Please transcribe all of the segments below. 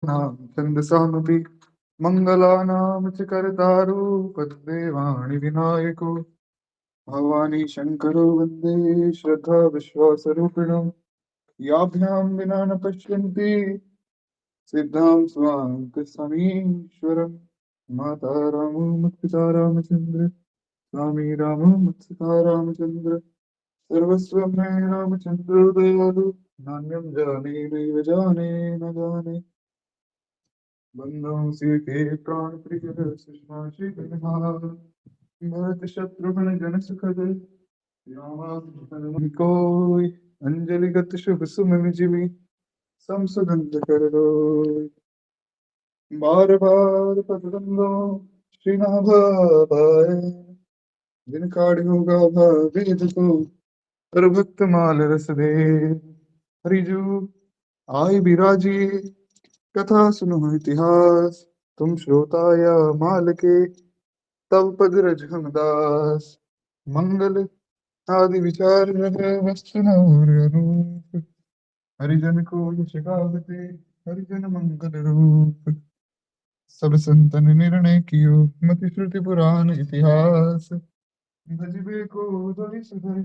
नाम छन्दसामपि मङ्गलानां च कर्तारो वद्देवाणि विनायको भवानी शङ्करो वन्दे श्रद्धाविश्वासरूपिणो याभ्यां विना न पश्यन्ति सिद्धां स्वाङ्कसमीश्वरम् माता रामो मुत्पिता रामचन्द्र स्वामी रामो मुत्सिता रामचन्द्र सर्वस्वं मे रामचन्द्रो दयालु नान्यं जाने नैव जाने न जाने बन्धुं सीते प्राणप्रिय सुषमा श्रीगणहार भरत शत्रुघ्न जन सुखद कोई अंजलिगत शुभ सुमन जिमि समसुगंध कर रोय बार बार पतंगो श्रीनाभ भाई जिन काढ़ होगा वेद को हर भक्त माल रस दे हरिजू आय बिराजी कथा सुनो इतिहास तुम श्रोता या माल के तब पद रज हम दास मंगल आदि विचार रहे वस्तु और अनूप हरिजन को यश गावते हरिजन मंगल रूप सब संतन निर्णय कियो मति श्रुति पुराण इतिहास गजबे को धरि सुधरि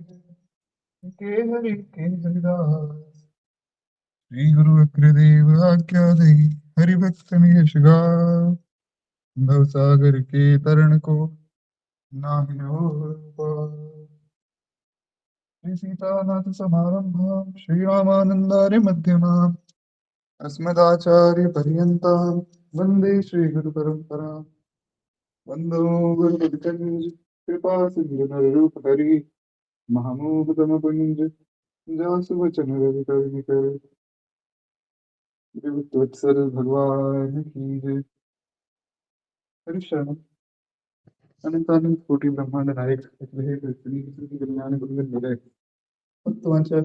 के के हरिदास श्री गुरु अग्रदेव आज्ञा दई हरि भक्त यश गाओ भव सागर के तरण को नाहि और पार। श्री सीतानाथ समारंभां श्री रामानंदार्य मध्यमाम् अस्मदाचार्य पर्यन्तां वन्दे श्री गुरु परंपराम् वन्दो गुरुपदकंज कृपा सिंधु रूप हरि महामोहतम कुंज जासु वचन रवि कवि कर वत्सल भगवान की जय। हरिशरण अनंतानंद कोटि ब्रह्मांड नायक अखिलेश श्री कृष्ण कल्याण गुरुदेव निलय भक्तवांचा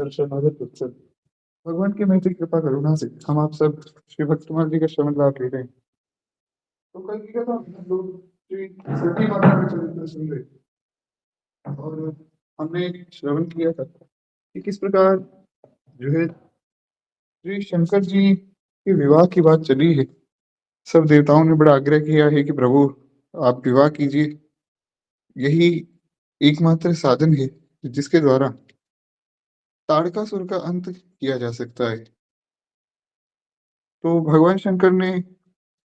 शरणागत वत्सल भगवान की मैत्री कृपा करुणा से हम आप सब श्री भक्तमाल जी का श्रवण लाभ ले रहे हैं। तो कल की कथा हम लोग श्री सती माता का चरित्र सुन रहे थे और हमने श्रवण किया था कि किस प्रकार जो है श्री शंकर जी के विवाह की बात चली है। सब देवताओं ने बड़ा आग्रह किया है कि प्रभु आप विवाह कीजिए, यही एकमात्र साधन है जिसके द्वारा ताड़कासुर का अंत किया जा सकता है। तो भगवान शंकर ने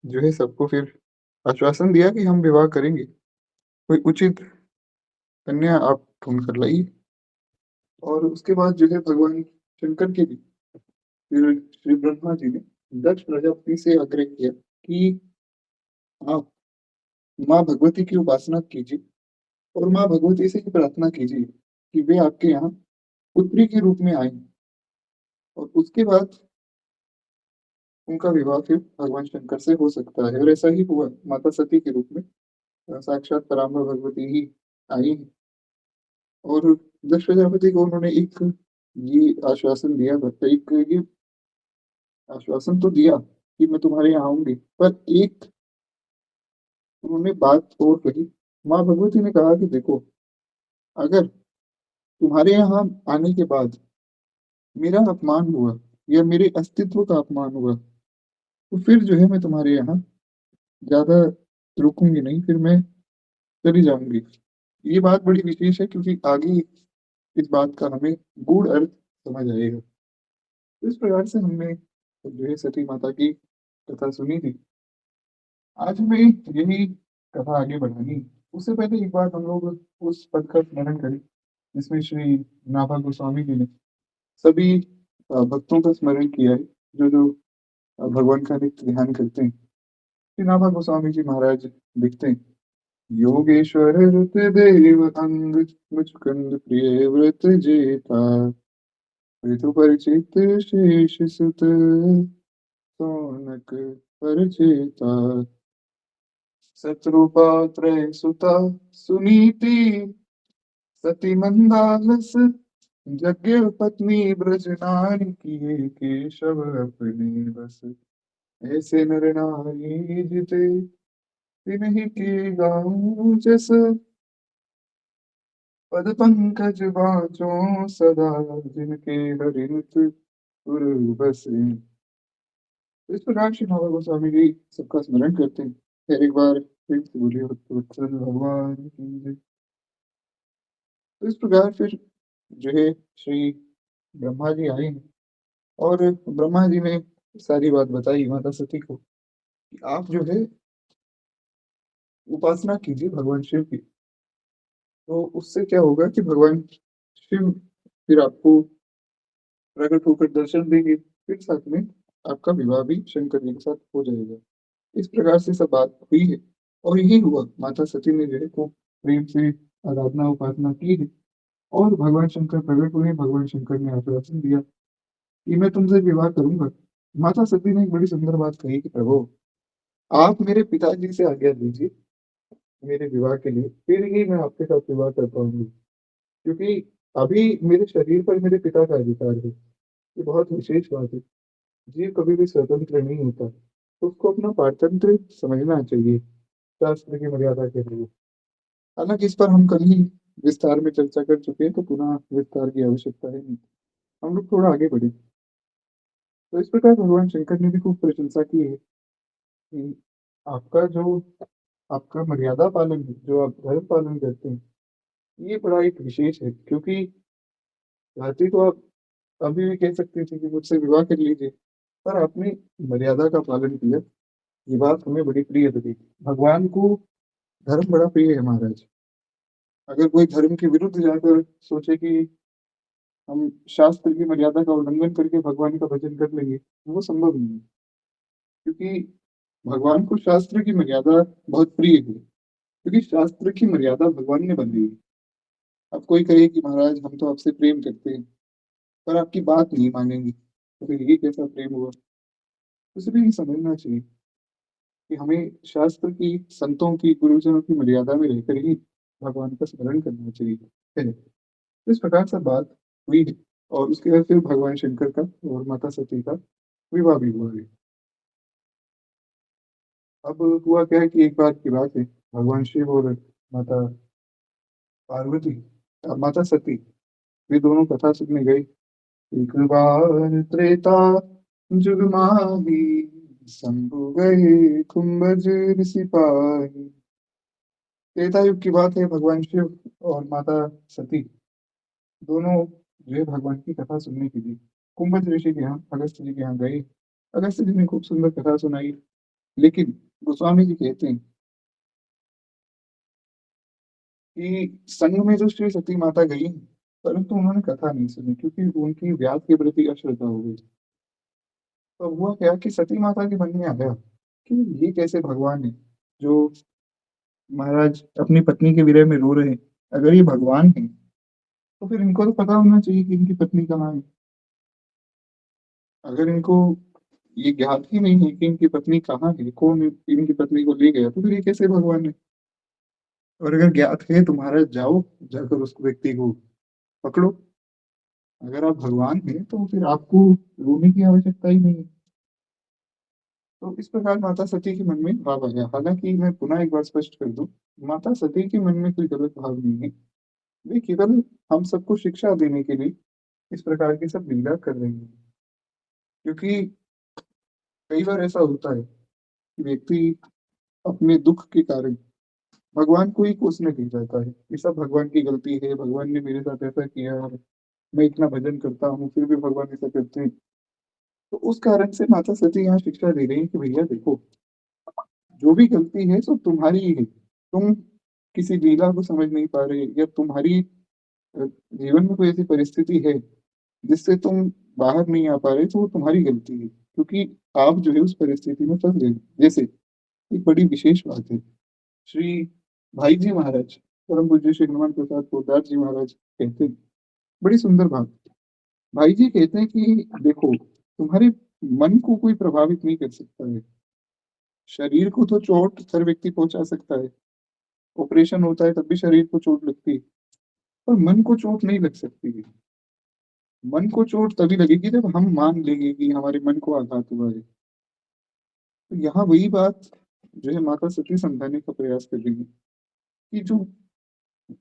जो है सबको फिर आश्वासन दिया कि हम विवाह करेंगे, कोई उचित कन्या आप ढूंढ कर लाइए। और उसके बाद जो है भगवान शंकर के भी फिर श्री ब्रह्मा जी ने दक्ष प्रजापति से आग्रह किया कि आप माँ भगवती की उपासना कीजिए और माँ भगवती से ही प्रार्थना कीजिए कि वे आपके यहाँ पुत्री के रूप में आए और उसके बाद उनका विवाह फिर भगवान शंकर से हो सकता है। और ऐसा ही हुआ, माता सती के रूप में साक्षात पराम्बर भगवती ही आई हैं। और दक्ष प्रजापति को उन्होंने एक ये आश्वासन दिया था, एक ये आश्वासन तो दिया कि मैं तुम्हारे यहाँ आऊंगी, पर एक उन्होंने बात और कही। माँ भगवती ने कहा कि देखो, अगर तुम्हारे यहाँ आने के बाद मेरा अपमान हुआ या मेरे अस्तित्व का अपमान हुआ तो फिर जो है मैं तुम्हारे यहाँ ज्यादा रुकूंगी नहीं, फिर मैं चली जाऊंगी। ये बात बड़ी विशेष है क्योंकि आगे इस बात का हमें गूढ़ अर्थ समझ आएगा। तो इस प्रकार से हमने जो है सती माता की कथा सुनी थी। आज हमें यही कथा आगे बढ़ानी है। उससे पहले एक बार हम लोग उस पद का स्मरण करें जिसमें श्री नाभा गोस्वामी जी ने सभी भक्तों का स्मरण किया है जो जो भगवान का नित्य ध्यान करते हैं। श्री नाभा गोस्वामी जी महाराज लिखते हैं, योगेश्वर रत देव अंग मुचकंद प्रिय व्रत जेता ऋतु परिचित शेष सुत सौनक परिचेता शत्रुपात्रय सुता सुनीति सती मंदालस यज्ञ पत्नी ब्रज नारी किए केशव अपने बस ऐसे नर नारी जिते तिन्हीं के गाऊं जस पद पंकज बाजों सदा जिनके हरित पुर बसे। तो इस प्रकार श्री बाबा गोस्वामी जी सबका स्मरण करते हैं। फिर एक बार फिर से बोलिए भक्तवत्सल भगवान की जय। तो इस प्रकार फिर जो है श्री ब्रह्मा जी आए हैं और ब्रह्मा जी ने सारी बात बताई माता सती को कि आप जो है उपासना कीजिए भगवान शिव की। तो उससे क्या होगा कि भगवान शिव फिर आपको प्रकट होकर दर्शन देंगे, फिर साथ में आपका विवाह भी शंकर जी के साथ हो जाएगा। इस प्रकार से सब बात हुई है और यही हुआ। माता सती ने जो है खूब प्रेम से आराधना उपासना की है और भगवान शंकर प्रकट हुए। भगवान शंकर ने आश्वासन दिया कि मैं तुमसे विवाह करूंगा। माता सती ने एक बड़ी सुंदर बात कही कि प्रभु, आप मेरे पिताजी से आज्ञा दीजिए मेरे विवाह के लिए, फिर ही मैं आपके साथ विवाह कर पाऊंगी। क्योंकि अभी मेरे शरीर पर मेरे पिता का अधिकार है। ये बहुत विशेष बात है। जीव कभी भी स्वतंत्र नहीं होता, तो उसको अपना पारतंत्र समझना चाहिए शास्त्र की मर्यादा के लिए। हालांकि इस पर हम कल ही विस्तार में चर्चा कर चुके हैं, तो पुनः विस्तार की आवश्यकता है नहीं। हम लोग थोड़ा आगे बढ़े। तो इस प्रकार भगवान शंकर ने भी खूब प्रशंसा की है कि आपका जो आपका मर्यादा पालन है, जो आप धर्म पालन करते हैं, ये बड़ा एक विशेष है। क्योंकि चाहते तो आप अभी भी कह सकते थे कि मुझसे विवाह कर लीजिए, पर आपने मर्यादा का पालन किया। ये बात हमें बड़ी प्रिय लगी। भगवान को धर्म बड़ा प्रिय है महाराज। अगर कोई धर्म के विरुद्ध जाकर सोचे कि हम शास्त्र की मर्यादा का उल्लंघन करके भगवान का भजन कर लेंगे, वो संभव नहीं है। क्योंकि भगवान को शास्त्र की मर्यादा बहुत प्रिय है, क्योंकि शास्त्र की मर्यादा भगवान ने बनाई है। अब कोई कहे कि महाराज हम तो आपसे प्रेम करते हैं, पर आपकी बात नहीं मानेंगे, तो फिर ये कैसा प्रेम हुआ। इसलिए ये समझना चाहिए कि हमें शास्त्र की, संतों की, गुरुजनों की मर्यादा में रहकर ही भगवान का स्मरण करना चाहिए। है। तो इस प्रकार से बात हुई है और उसके बाद फिर भगवान शंकर का और माता सती का विवाह भी हुआ है। अब हुआ क्या है कि एक बार की बात है, भगवान शिव और माता पार्वती, माता सती, वे दोनों कथा सुनने गए। एक बार त्रेता जुग माही, शंभु गए कुंभज सिपाही। त्रेता युग की बात है। भगवान शिव और माता सती दोनों जो है भगवान की कथा सुनने के लिए कुंभज ऋषि के यहाँ, अगस्त्य जी के यहाँ गए। अगस्त्य जी ने खूब सुंदर कथा सुनाई। लेकिन गोस्वामी जी कहते हैं कि संग में जो श्री सती माता गई, परंतु उन्होंने कथा नहीं सुनी क्योंकि उनकी व्यास के प्रति अश्रद्धा हो गई। तो हुआ क्या कि सती माता के मन में आया कि ये कैसे भगवान है जो महाराज अपनी पत्नी के विरह में रो रहे हैं। अगर ये भगवान है तो फिर इनको तो पता होना चाहिए कि इनकी पत्नी कहाँ है। अगर इनको ये ज्ञात ही नहीं है कि इनकी पत्नी कहाँ है, कौन इनकी पत्नी को ले गया, तो फिर ये कैसे भगवान है। और अगर ज्ञात है तो महाराज जाओ, जाकर उस व्यक्ति को पकड़ो। अगर आप भगवान हैं तो फिर आपको रोने की आवश्यकता ही नहीं है। तो इस प्रकार माता सती के मन में भाव आया। हालांकि मैं पुनः एक बार स्पष्ट कर दूं, माता सती के मन में कोई गलत भाव नहीं है। वे केवल हम सबको शिक्षा देने के लिए इस प्रकार की सब लीला कर रही है। क्योंकि कई बार ऐसा होता है कि व्यक्ति अपने दुख के कारण भगवान को ही कोसने लग जाता है। ये सब भगवान की गलती है, भगवान ने मेरे साथ ऐसा किया है, मैं इतना भजन करता हूँ फिर भी भगवान ऐसा करते हैं। तो उस कारण से माता सती यहाँ शिक्षा दे रही है कि भैया देखो, जो भी गलती है सब तुम्हारी ही है। तुम किसी लीला को समझ नहीं पा रहे, या तुम्हारी जीवन में कोई ऐसी परिस्थिति है जिससे तुम बाहर नहीं आ पा रहे, तो वो तुम्हारी गलती है। क्योंकि आप जो है उस परिस्थिति में फंस गए। जैसे एक बड़ी विशेष बात है, श्री भाई जी महाराज, परम पूज्य श्री हनुमान प्रसाद पोदार जी महाराज कहते हैं बड़ी सुंदर बात। भाई जी कहते हैं कि देखो, तुम्हारे मन को कोई प्रभावित नहीं कर सकता है। शरीर को तो चोट हर व्यक्ति पहुंचा सकता है, ऑपरेशन होता है तब भी शरीर को चोट लगती है, पर मन को चोट नहीं लग सकती है। मन को चोट तभी लगेगी जब हम मान लेंगे कि हमारे मन को आघात हुआ है। तो यहाँ वही बात जो है माता सती समझाने का प्रयास कर रही है कि जो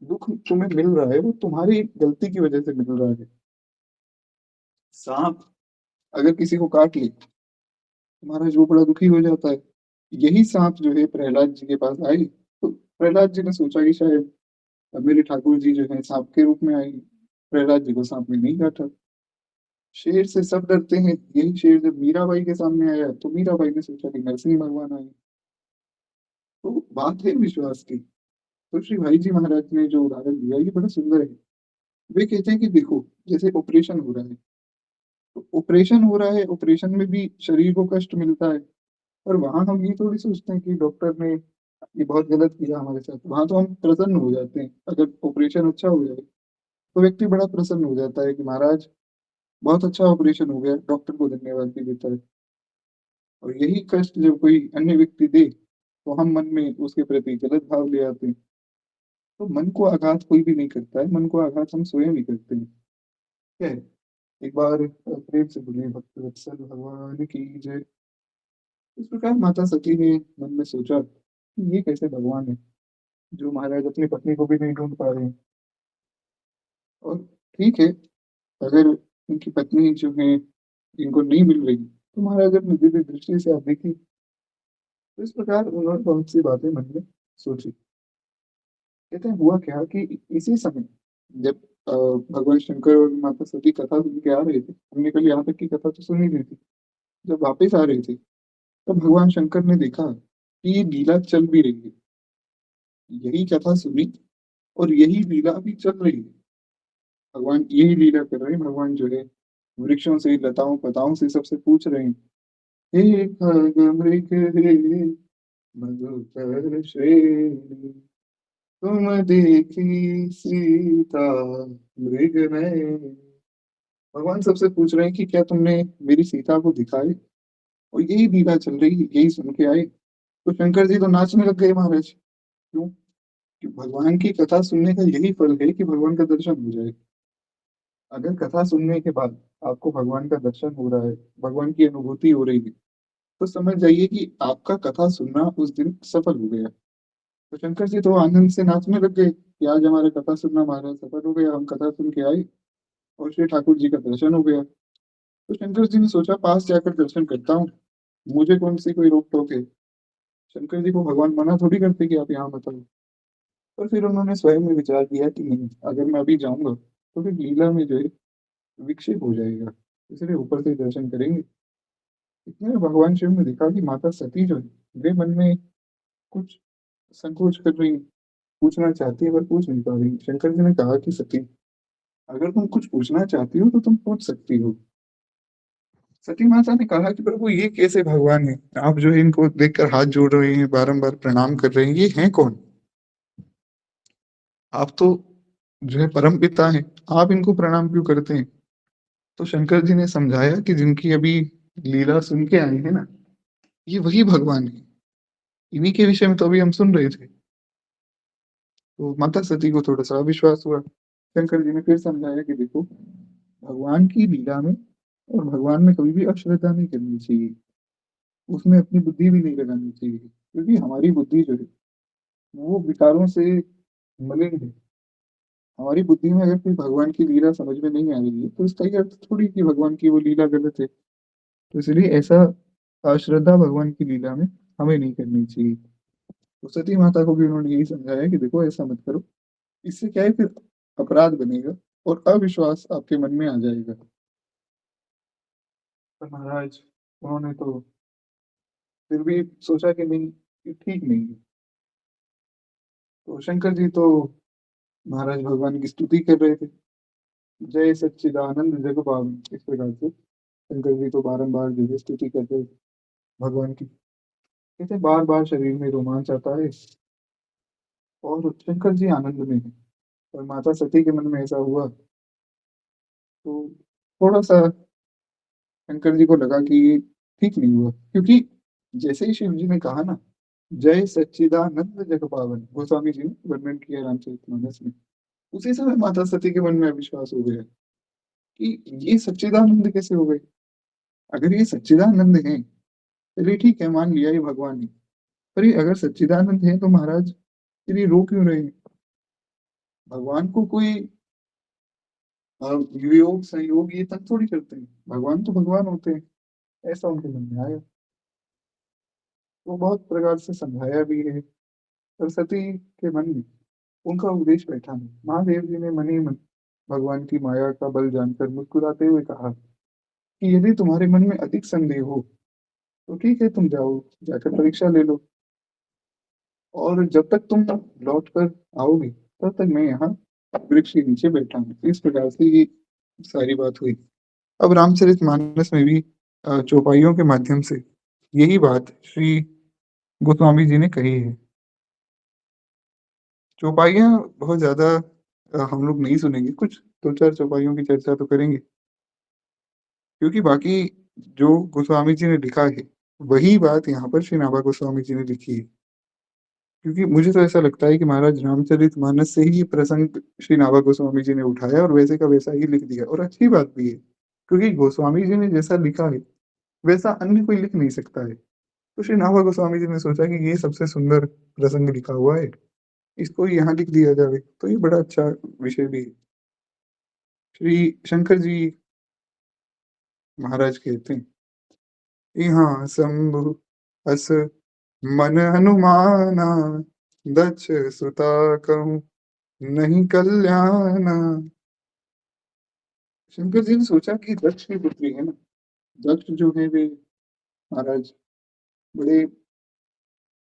दुख तुम्हें मिल रहा है वो तुम्हारी गलती की वजह से मिल रहा है। सांप अगर किसी को काट ले महाराज वो बड़ा दुखी हो जाता है। यही सांप जो है प्रहलाद जी के पास आई, तो प्रहलाद जी ने सोचा कि शायद अब मेरे ठाकुर जी जो है सांप के रूप में आई। प्रहलाद जी को सांप ने नहीं काटा। शेर से सब डरते हैं, यही शेर जब मीराबाई के सामने आया तो मीराबाई ने सोचा कि नरसिंह भगवान आए। तो बात है विश्वास की। तो श्री भाई जी महाराज ने जो उदाहरण दिया ये बड़ा सुंदर है। वे कहते हैं कि देखो, जैसे ऑपरेशन हो रहा है, तो ऑपरेशन हो रहा है, ऑपरेशन में भी शरीर को कष्ट मिलता है। और वहां हम ये थोड़ी सोचते हैं कि डॉक्टर ने ये बहुत गलत किया हमारे साथ। वहां तो हम प्रसन्न हो जाते हैं, अगर ऑपरेशन अच्छा हो जाए तो व्यक्ति बड़ा प्रसन्न हो जाता है कि महाराज बहुत अच्छा ऑपरेशन हो गया, डॉक्टर को धन्यवाद भी देता है। और यही कष्ट जब कोई अन्य व्यक्ति दे तो हम मन में उसके प्रति गलत भाव ले आते हैं। तो मन को आघात कोई भी नहीं करता है, मन को आघात हम स्वयं ही करते हैं। क्या है, एक बार प्रेम से बोले भक्त वत्सल भगवान की जय। इस प्रकार माता सती ने मन में सोचा कि ये कैसे भगवान है जो महाराज अपनी पत्नी को भी नहीं ढूंढ पा रहे हैं। और ठीक है, अगर उनकी पत्नी जो है इनको नहीं मिल रही तो महाराज अपनी दिव्य दृष्टि से आप देखिए। तो इस प्रकार उन्होंने बहुत सी बातें मन में सोची। कहते हैं हुआ क्या कि इसी समय जब भगवान शंकर और माता सती कथा सुन के आ रहे थे, हमने कल यहाँ तक की कथा तो सुनी नहीं थी। जब वापस आ रहे थे तब भगवान शंकर ने देखा कि ये लीला चल भी रही है। यही कथा सुनी और यही लीला अभी चल रही है। भगवान यही लीला कर रहे हैं। भगवान जो है वृक्षों से, लताओं पताओं से सबसे पूछ रहे हैं, हे खग मृग हे मधुकर श्रेणी, तुम देखी सीता मृग नयन। भगवान सबसे पूछ रहे हैं कि क्या तुमने मेरी सीता को दिखाई। और यही लीला चल रही है, यही सुन के आए। तो शंकर जी तो नाचने लग गए महाराज। क्यों? कि भगवान की कथा सुनने का यही फल है कि भगवान का दर्शन हो जाए। अगर कथा सुनने के बाद आपको भगवान का दर्शन हो रहा है, भगवान की अनुभूति हो रही है, तो समझ जाइए कि आपका कथा सुनना उस दिन सफल हो गया। तो शंकर जी तो आनंद से नाचने लग गए कि आज हमारा कथा सुनना महाराज सफल हो गया, हम कथा सुन के आए और श्री ठाकुर जी का दर्शन हो गया। तो शंकर जी ने सोचा पास जाकर दर्शन करता हूँ, मुझे कौन सी कोई रोक टोक है। शंकर जी को भगवान मना थोड़ी करते कि आप यहाँ मत आओ। पर फिर उन्होंने स्वयं में विचार किया कि नहीं, अगर मैं अभी जाऊंगा तो फिर लीला में जो है विक्षेप हो जाएगा, इसलिए ऊपर से ही दर्शन करेंगे। इतने में भगवान शिव ने देखा कि माता सती जो है वे मन में कुछ संकोच कर रही, पूछना चाहती है पर पूछ नहीं पा रही। शंकर जी ने कहा कि सती, अगर तुम कुछ पूछना चाहती हो तो तुम पूछ सकती हो। सती माता ने कहा कि प्रभु ये कैसे भगवान है, आप जो है इनको देखकर हाथ जोड़ रहे हैं, बारंबार प्रणाम कर रहे हैं, ये हैं कौन? आप तो जो है परम पिता हैं, आप इनको प्रणाम क्यों करते हैं? तो शंकर जी ने समझाया कि जिनकी अभी लीला सुन के आए हैं ना, ये वही भगवान है। इन्हीं के विषय में तो अभी हम सुन रहे थे। तो माता सती को थोड़ा सा अविश्वास हुआ। शंकर जी ने फिर समझाया कि देखो, भगवान की लीला में और भगवान में कभी भी अश्रद्धा नहीं करनी चाहिए, उसमें अपनी बुद्धि भी नहीं लगानी चाहिए, क्योंकि हमारी बुद्धि जो है वो विकारों से मलिन है। हमारी बुद्धि में अगर कोई भगवान की लीला समझ में नहीं आ रही है तो इसका ये अर्थ थोड़ी कि भगवान की वो लीला गलत है। तो इसलिए ऐसा अश्रद्धा भगवान की लीला में हमें नहीं करनी चाहिए। तो सती माता को भी उन्होंने यही समझाया कि देखो ऐसा मत करो, इससे क्या है फिर अपराध बनेगा और अविश्वास आपके मन में आ जाएगा। पर महाराज उन्होंने तो फिर भी सोचा कि नहीं, ये ठीक नहीं है। तो शंकर जी तो महाराज भगवान की स्तुति कर रहे थे, जय सच्चिदानंद जग पावन, इस प्रकार से शंकर जी तो बारंबार जो है स्तुति कर रहे थे भगवान की। कहते बार बार शरीर में रोमांच आता है और शंकर जी आनंद में है। और माता सती के मन में ऐसा हुआ तो थोड़ा सा शंकर जी को लगा कि ये ठीक नहीं हुआ, क्योंकि जैसे ही शिव जी ने कहा ना, जय सच्चिदानंद जग पावन, गोस्वामी जी ने वर्णन किया रामचरितमानस में, उसी समय माता सती के मन में अविश्वास हो गया कि ये सच्चिदानंद कैसे हो गए। अगर ये सच्चिदानंद है, चलिए ठीक है, मान लिया ये भगवान है। पर ये अगर सच्चिदानंद है तो महाराज फिर ये रो क्यों रहे हैं? भगवान को कोई वियोग संयोग ये तक थोड़ी करते हैं, भगवान तो भगवान होते हैं। ऐसा उनके मन में आया। वो बहुत प्रकार से समझाया भी है, पर सती के मन में उनका उपदेश बैठा नहीं। महादेव जी ने मन ही मन भगवान की माया का बल जानकर मुस्कुराते हुए कहा कि यदि तुम्हारे मन में अधिक संदेह हो, तो ठीक है, तुम जाओ, जाकर परीक्षा ले लो, और जब तक तुम लौट कर आओगे, तब तक मैं यहाँ वृक्ष के नीचे बैठा हूँ। इस प्रकार से ये सारी बात हुई। अब रामचरितमानस में भी चौपाइयों के माध्यम से यही बात श्री गोस्वामी जी ने कही है। चौपाइयाँ बहुत ज़्यादा हम लोग नहीं सुनेंगे, कुछ 2-4 चौपाइयों की चर्चा तो करेंगे, क्योंकि बाकी जो गोस्वामी जी ने लिखा है, वही बात यहाँ पर श्री नाभा गोस्वामी जी ने लिखी है। क्योंकि मुझे तो ऐसा लगता है कि महाराज रामचरितमानस से ही ये प्रसंग श्री नाभा गोस्वामी जी ने उठाया और वैसे का वैसा ही लिख दिया, और अच्छी बात भी है, क्योंकि गोस्वामी जी ने जैसा लिखा है, वैसा अन्य कोई लिख नहीं सकता है। तो श्री नाभा गोस्वामी जी ने सोचा कि ये सबसे सुंदर प्रसंग लिखा हुआ है, इसको यहाँ लिख दिया जावे, तो ये बड़ा अच्छा विषय भी है। श्री शंकर जी महाराज कहते हैं, यहाँ शंभु अस मन हनुमाना, दक्ष सुता कहूँ नहीं कल्याणा। शंकर जी ने सोचा कि दक्ष की पुत्री है ना, दक्ष जो है वे महाराज बड़े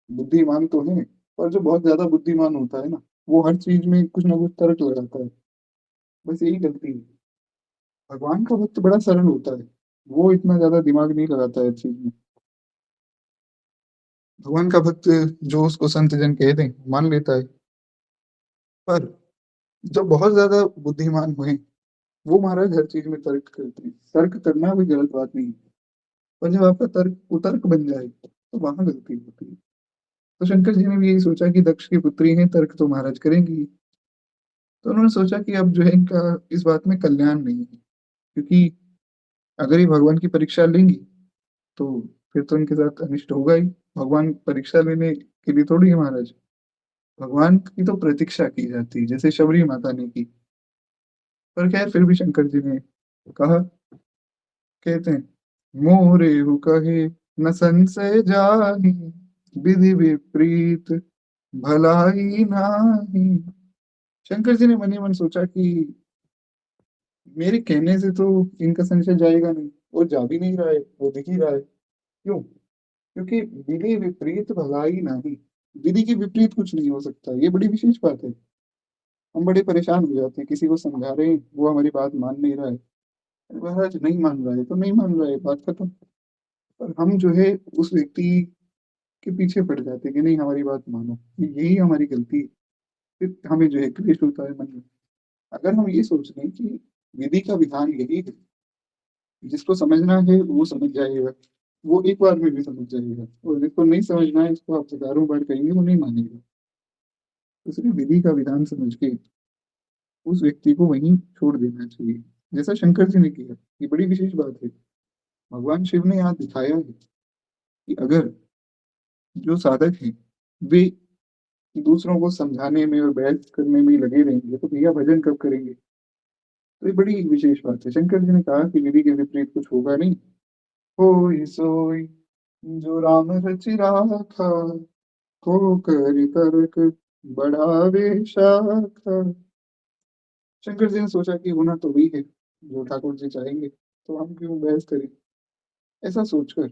बुद्धिमान तो हैं, पर जो बहुत ज्यादा बुद्धिमान होता है ना, वो हर चीज में कुछ ना कुछ तर्क लगाता है। बस यही गलती है। भगवान का भक्त बड़ा सरल होता है, वो इतना ज्यादा दिमाग नहीं लगाता है हर चीज में। भगवान का भक्त जो उसको संत जन कह दें मान लेता है, पर जो बहुत ज्यादा बुद्धिमान हुए, वो महाराज हर चीज में तर्क करते हैं। तर्क करना भी गलत बात नहीं है, पर जब आपका तर्क कुतर्क बन जाए, तो वहां गलती होती है। तो शंकर जी ने भी यही सोचा कि दक्ष की पुत्री है, तर्क तो महाराज करेंगी। तो उन्होंने सोचा कि अब जो है इनका इस बात में कल्याण नहीं है, क्योंकि अगर ये भगवान की परीक्षा लेंगी, तो फिर तो इनके साथ अनिष्ट होगा ही। भगवान परीक्षा लेने के लिए थोड़ी है महाराज, भगवान की तो प्रतीक्षा की जाती है, जैसे शबरी माता ने की। पर खैर फिर भी शंकर जी ने कहा, कहते हैं, मोरे हु कहे न संशय जाहि, विधि विपरीत भलाई नाही। शंकर जी ने मन ही मन सोचा कि मेरे कहने से तो इनका संशय जाएगा नहीं, वो जा भी नहीं रहा है, वो दिख ही रहा है। क्यों? क्योंकि विधि विपरीत भलाई नहीं, विधि के विपरीत कुछ नहीं हो सकता। ये बड़ी विशेष बात है। हम बड़े परेशान हो जाते हैं, किसी को समझा रहे हैं, वो हमारी बात मान नहीं रहा है। अरे महाराज नहीं मान रहा है तो नहीं मान रहा है, बात खत्म। पर हम जो है उस व्यक्ति के पीछे पड़ जाते हैं कि नहीं हमारी बात मानो, यही हमारी गलती है। फिर हमें जो है क्लेश होता है मन में। अगर हम ये सोच लें कि विधि का विधान यही है, जिसको समझना है वो समझ जाएगा, वो एक बार में भी समझ जाएगा, और जिसको नहीं समझना है, इसको आप हजारों बार कहेंगे वो नहीं मानेगा। तो इसलिए विधि का विधान समझ के उस व्यक्ति को वहीं छोड़ देना चाहिए, जैसा शंकर जी ने किया। ये बड़ी विशेष बात है। भगवान शिव ने यहाँ दिखाया है कि अगर जो साधक हैं, वे दूसरों को समझाने में और बहस करने में ही लगे रहेंगे, तो भैया भजन कब करेंगे? तो ये बड़ी विशेष बात है। शंकर जी ने कहा कि विधि के विपरीत कुछ होगा नहीं। होई सोई जो राम रचि राखा, को करि तर्क बढ़ावे शाखा। शंकर जी ने सोचा कि होना तो वही है जो ठाकुर जी चाहेंगे, तो हम क्यों बहस करें। ऐसा सोचकर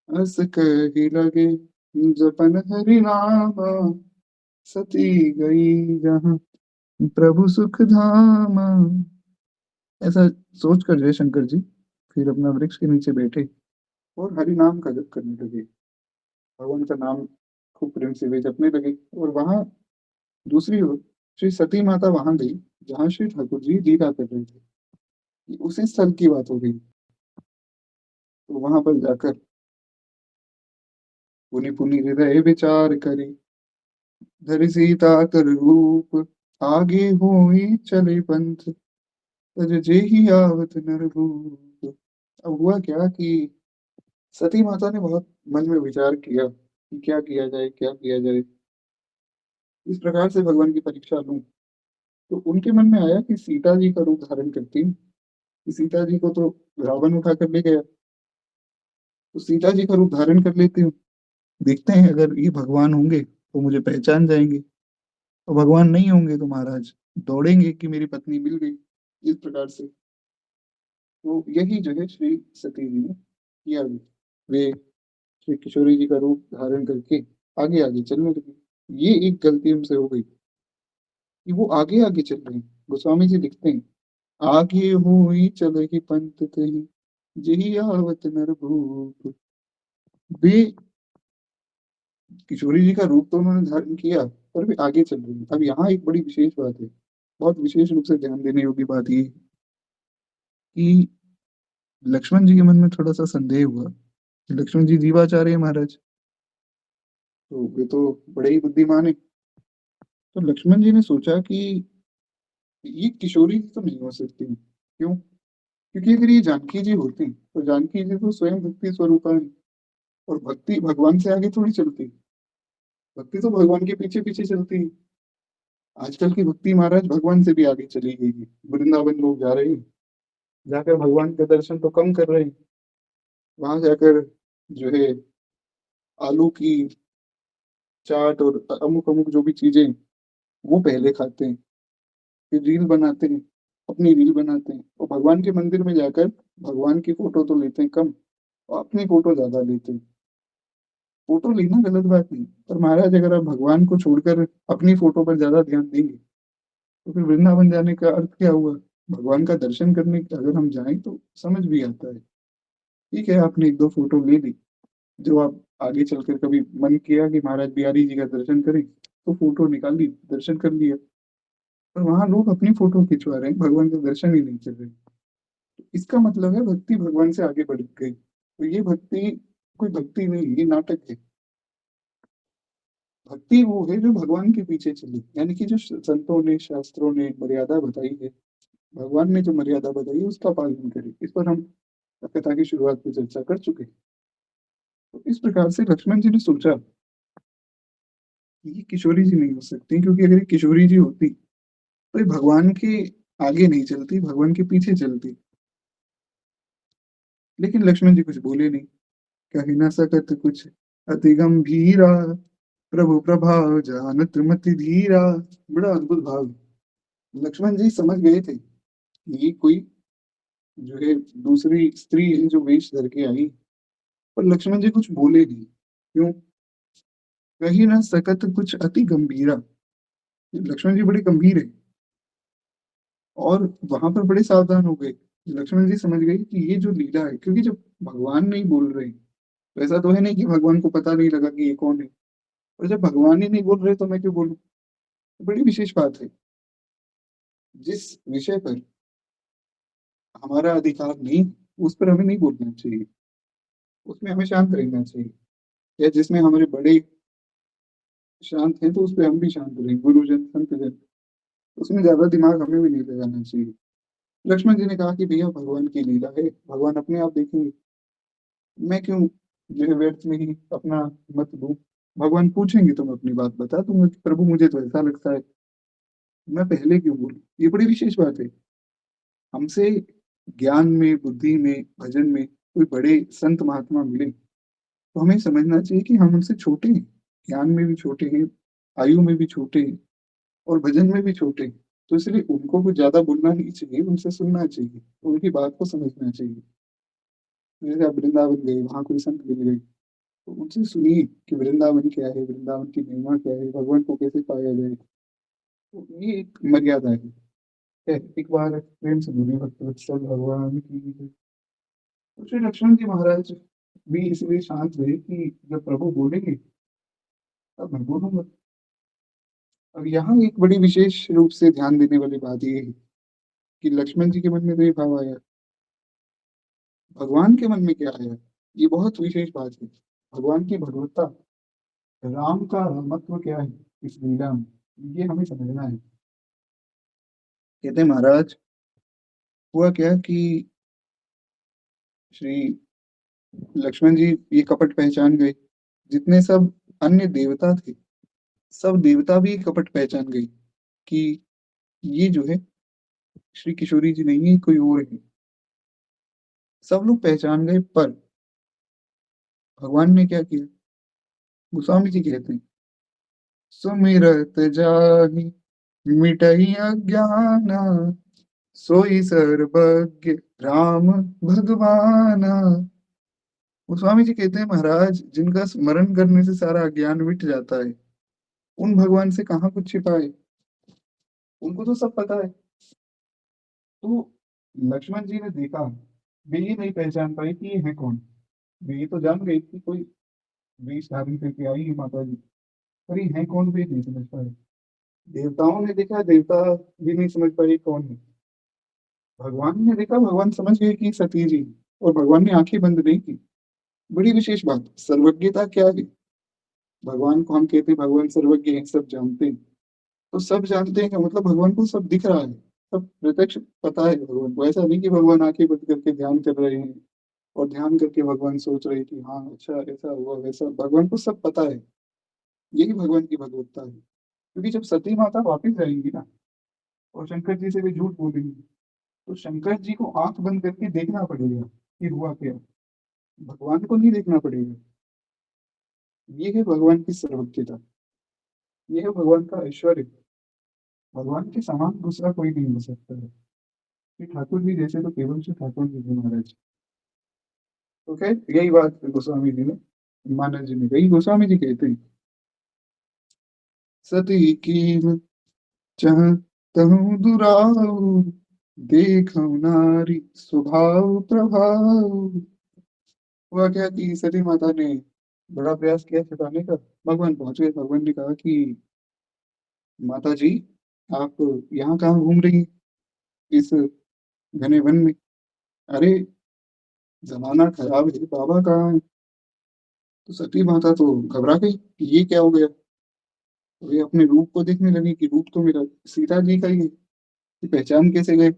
अस कहि लगे जपन हरि नामा, सती गई जहाँ प्रभु सुख धामा। ऐसा सोचकर जय शंकर जी फिर अपना वृक्ष के नीचे बैठे और हरि नाम का जप करने लगे। भगवान का नाम खूब प्रेम से वे जपने लगे, और वहां दूसरी ओर श्री सती माता वहां गई, जहां श्री ठाकुर जी लीला कर रहे थे। ये उसी स्थल की बात हो गई। तो वहां पर जाकर पुनि पुनि हृदय विचार करे, धरि सीता कर रूप, आगे होई चले पंथ, तज जेहि आवत नर भूप। अब हुआ क्या कि सती माता ने बहुत मन में विचार किया कि क्या किया जाए, क्या किया जाए, इस प्रकार से भगवान की परीक्षा लूं। तो उनके मन में आया कि सीता जी का रूप धारण करती हूँ, कि सीता जी को तो रावण उठा कर ले गया, तो सीता जी का रूप धारण कर लेती हूँ। देखते हैं अगर ये भगवान होंगे तो मुझे पहचान जाएँगे और भगवान नहीं होंगे तो महाराज दौड़ेंगे कि मेरी पत्नी मिल गई। इस प्रकार से तो यही जो है श्री सती जी ने किया भी। वे श्री किशोरी जी का रूप धारण करके आगे-आगे चलने लगी। ये एक गलती उनसे हो गई कि वो आगे-आगे चल रही हैं। गोस्वामी जी लिखते हैं, "आगे होई चलहि पंथ तहि, जेहि आवत नर भूप।" वे किशोरी जी का रूप तो उन्होंने धारण किया, पर वे आगे चल रही हैं। अब यहाँ एक बड़ी विशेष बात है, बहुत विशेष रूप से ध्यान देने योग्य बात ये है कि लक्ष्मण जी के मन में थोड़ा-सा संदेह हुआ। लक्ष्मण जी जीवाचार्य हैं महाराज, तो वे तो बड़े ही बुद्धिमान हैं। तो लक्ष्मण जी ने सोचा कि ये किशोरी जी तो नहीं हो सकती। क्यों? क्योंकि अगर ये जानकी जी होती, तो जानकी जी तो स्वयं भक्ति स्वरूपा हैं और भक्ति भगवान से आगे थोड़ी चलती। भक्ति तो भगवान के पीछे-पीछे चलती है। आजकल की भक्ति महाराज भगवान से भी आगे चली गई है। वृंदावन लोग जा रहे हैं, जाकर भगवान के दर्शन तो कम कर रहे हैं। वहाँ जाकर जो है आलू की चाट और अमुक-अमुक जो भी चीज़ें हैं, वो पहले खाते हैं। फिर रील बनाते हैं, अपनी रील बनाते हैं और भगवान के मंदिर में जाकर भगवान की फ़ोटो तो लेते हैं कम और अपनी फ़ोटो ज़्यादा लेते हैं। फ़ोटो लेना गलत बात नहीं, पर महाराज अगर आप भगवान को छोड़कर अपनी फ़ोटो पर ज़्यादा ध्यान देंगे, तो फिर वृंदावन जाने का अर्थ क्या हुआ? भगवान का दर्शन करने अगर हम जाएँ तो समझ भी आता है। ठीक है, आपने 1-2 फ़ोटो ले ली, जो आप आगे चलकर कभी मन किया कि महाराज बिहारी जी का दर्शन करें, तो फ़ोटो निकाली, दर्शन कर लिया। पर वहाँ लोग अपनी फ़ोटो खिंचवा रहे हैं, भगवान का दर्शन ही नहीं कर रहे। इसका मतलब है भक्ति भगवान से आगे बढ़ गई। तो ये भक्ति कोई भक्ति नहीं, ये नाटक है। भक्ति वो है जो भगवान के पीछे चली, यानी कि जो संतों ने, शास्त्रों ने मर्यादा बताई है, भगवान ने जो मर्यादा बताई है उसका पालन करें। इस पर हम कथा की शुरुआत में चर्चा कर चुके हैं। तो इस प्रकार से लक्ष्मण जी ने सोचा कि ये किशोरी जी नहीं हो सकती क्योंकि अगर ये किशोरी जी होती, तो ये भगवान के आगे नहीं चलती, भगवान के पीछे चलती। लेकिन लक्ष्मण जी कुछ बोले नहीं। कहि न सकत कुछ अति गंभीरा, प्रभु प्रभाव जानत मति धीरा। बड़ा अद्भुत भाव। लक्ष्मण जी समझ गए थे कि ये कोई जो है दूसरी स्त्री है जो वेश धर के आई, पर लक्ष्मण जी कुछ बोले नहीं। क्यों? कहि न सकत कुछ अति गंभीरा। लक्ष्मण जी बड़े गंभीर हैं और वहां पर बड़े सावधान हो गए। लक्ष्मण जी समझ गए कि ये जो लीला है, क्योंकि जब भगवान नहीं बोल रहे, तो ऐसा तो है नहीं कि भगवान को पता नहीं लगा कि ये कौन है। और जब भगवान ही नहीं बोल रहे तो मैं क्यों बोलूं? बड़ी विशेष बात है। जिस विषय पर हमारा अधिकार नहीं, उस पर हमें नहीं बोलना चाहिए, उसमें हमें शांत रहना चाहिए। या जिसमें हमारे बड़े शांत हैं, तो उसपे हम भी शांत रहें, गुरुजन, संतजन, उसमें ज़्यादा दिमाग हमें भी नहीं लगाना चाहिए। लक्ष्मण जी ने कहा कि भैया भगवान की लीला है, भगवान अपने आप देखेंगे, मैं क्यों जो है व्यर्थ में ही अपना मत दूँ। भगवान पूछेंगे तो मैं अपनी बात बता दूँगा कि प्रभु मुझे तो ऐसा लगता है, मैं पहले क्यों बोलूँ? ये बड़ी विशेष बात है। हमसे ज्ञान में, बुद्धि में, भजन में कोई बड़े संत महात्मा मिले, तो हमें समझना चाहिए कि हम उनसे छोटे हैं, ज्ञान में भी छोटे हैं, आयु में भी छोटे हैं और भजन में भी छोटे हैं। तो इसलिए उनको कुछ ज़्यादा बोलना नहीं चाहिए, उनसे सुनना चाहिए, उनकी बात को समझना चाहिए। जैसे आप वृंदावन गए, वहाँ कोई संत मिल गए, तो उनसे सुनिए कि वृंदावन क्या है, वृंदावन की महिमा क्या है, भगवान को कैसे पाया जाए। तो ये एक मर्यादा है। एक बार प्रेम से बोलिए भक्तवत्सल भगवान की जय। तो श्री लक्ष्मण जी महाराज भी इसलिए शांत रहे कि जब प्रभु बोलेंगे तब मैं बोलूँगा। अब यहाँ एक बड़ी विशेष रूप से ध्यान देने वाली बात ये है कि लक्ष्मण जी के मन में तो ये भाव आया, भगवान के मन में क्या आया? ये बहुत विशेष बात है। भगवान की भगवत्ता, राम का रामत्व क्या है इस लीला में, ये हमें समझना है। कहते हैं महाराज, हुआ क्या कि श्री लक्ष्मण जी ये कपट पहचान गए। जितने सब अन्य देवता थे, सब देवता भी कपट पहचान गए कि ये जो है श्री किशोरी जी नहीं है, कोई और है। सब लोग पहचान गए, पर भगवान ने क्या किया? गोस्वामी जी कहते हैं, सुमिरत जाहि मिटहि अज्ञाना, सोई सर्वज्ञ राम भगवाना। गोस्वामी जी कहते हैं, महाराज जिनका स्मरण करने से सारा अज्ञान मिट जाता है, उन भगवान से कहाँ कुछ छिपा है, उनको तो सब पता है। तो लक्ष्मण जी ने देखा, वे ये नहीं पहचान पाए कि ये है कौन। वे ये तो जान गए कि कोई वेश धारण करके आई है माता जी, पर ये है कौन वे नहीं समझ पाए। देवताओं ने देखा, देवता भी नहीं समझ पाए कौन है। भगवान ने देखा, भगवान समझ गए कि सती जी, और भगवान ने आंखें बंद नहीं की। बड़ी विशेष बात, सर्वज्ञता क्या है। भगवान को हम कहते हैं भगवान सर्वज्ञ हैं, सब जानते हैं। तो सब जानते हैं का मतलब भगवान को सब दिख रहा है, सब प्रत्यक्ष पता है भगवान को। ऐसा नहीं कि भगवान आंखें बंद करके ध्यान कर रहे हैं और ध्यान करके भगवान सोच रहे हैं कि हाँ अच्छा ऐसा हुआ वैसा। भगवान को सब पता है। यही भगवान की भगवत्ता है। क्योंकि जब सती माता वापिस जाएंगी ना, और शंकर जी से भी झूठ बोलेंगी, तो शंकर जी को आंख बंद करके देखना पड़ेगा कि हुआ क्या। भगवान को नहीं देखना पड़ेगा। ये है भगवान की सर्वज्ञता। ये है भगवान का ऐश्वर्य। भगवान के समान दूसरा कोई नहीं हो सकता है। कि ठाकुर जी जैसे तो केवल श्री ठाकुर जी थे महाराज। तो खैर यही बात गोस्वामी जी ने, मानव जी ने कही। गोस्वामी जी कहते हैं, सती कीन चह तहु दुराऊ, देखौ नारी स्वभाव प्रभाव। हुआ क्या कि सती माता ने बड़ा प्रयास किया छुपाने का। भगवान पहुंच गए। भगवान ने कहा कि माता जी, आप यहाँ कहाँ घूम रही हैं, इस घने वन में। अरे जमाना खराब है, बाबा कहाँ है। तो सती माता तो घबरा गई कि ये क्या हो गया। तो वे अपने रूप को देखने लगी कि रूप तो मेरा सीता जी का ही है, कि पहचान कैसे गए।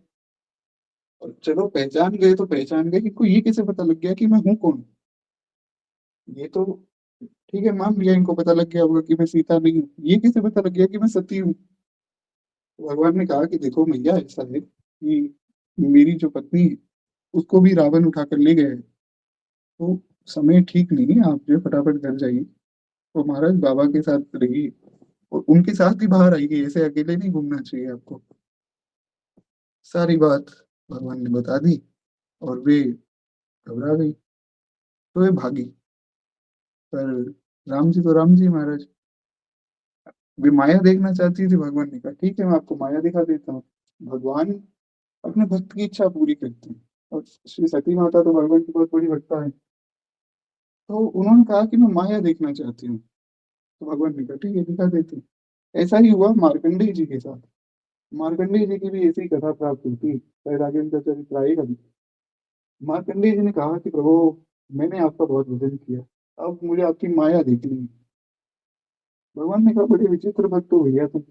और चलो पहचान गए तो पहचान गए, इनको ये कैसे पता लग गया कि मैं हूँ कौन। ये तो ठीक है, मान लिया इनको पता लग गया होगा कि मैं सीता नहीं हूँ, ये कैसे पता लग गया कि मैं सती हूँ। तो भगवान ने कहा कि देखो मैया, ऐसा है कि मेरी जो पत्नी है, उसको भी रावण उठा कर ले गया है। तो समय ठीक नहीं है, आप जो है फटाफट घर जाइए और महाराज बाबा के साथ रहिए, और उनके साथ ही बाहर आइए, ऐसे अकेले नहीं घूमना चाहिए आपको। सारी बात भगवान ने बता दी और वे घबरा गई। तो वे भागी। पर राम जी तो राम जी महाराज, वे माया देखना चाहती थी। भगवान ने कहा ठीक है, मैं आपको माया दिखा देता हूँ। भगवान अपने भक्त की इच्छा पूरी करते हैं। और श्री सती माता तो भगवान की बहुत बड़ी भक्ता है। तो उन्होंने कहा कि मैं माया देखना चाहती हूँ। तो भगवान ने कहा ठीक है, दिखा देते हैं। ऐसा ही हुआ मार्कंडेय जी के साथ। मार्कंडेय जी की भी ऐसी ही कथा प्राप्त हुई थी, शायद आगे उनका चरित्र आएगा भी। मार्कंडेय जी ने कहा कि प्रभु, मैंने आपका बहुत भजन किया, अब मुझे आपकी माया देखनी है। भगवान ने कहा बड़े विचित्र भक्त हो भैया तुम।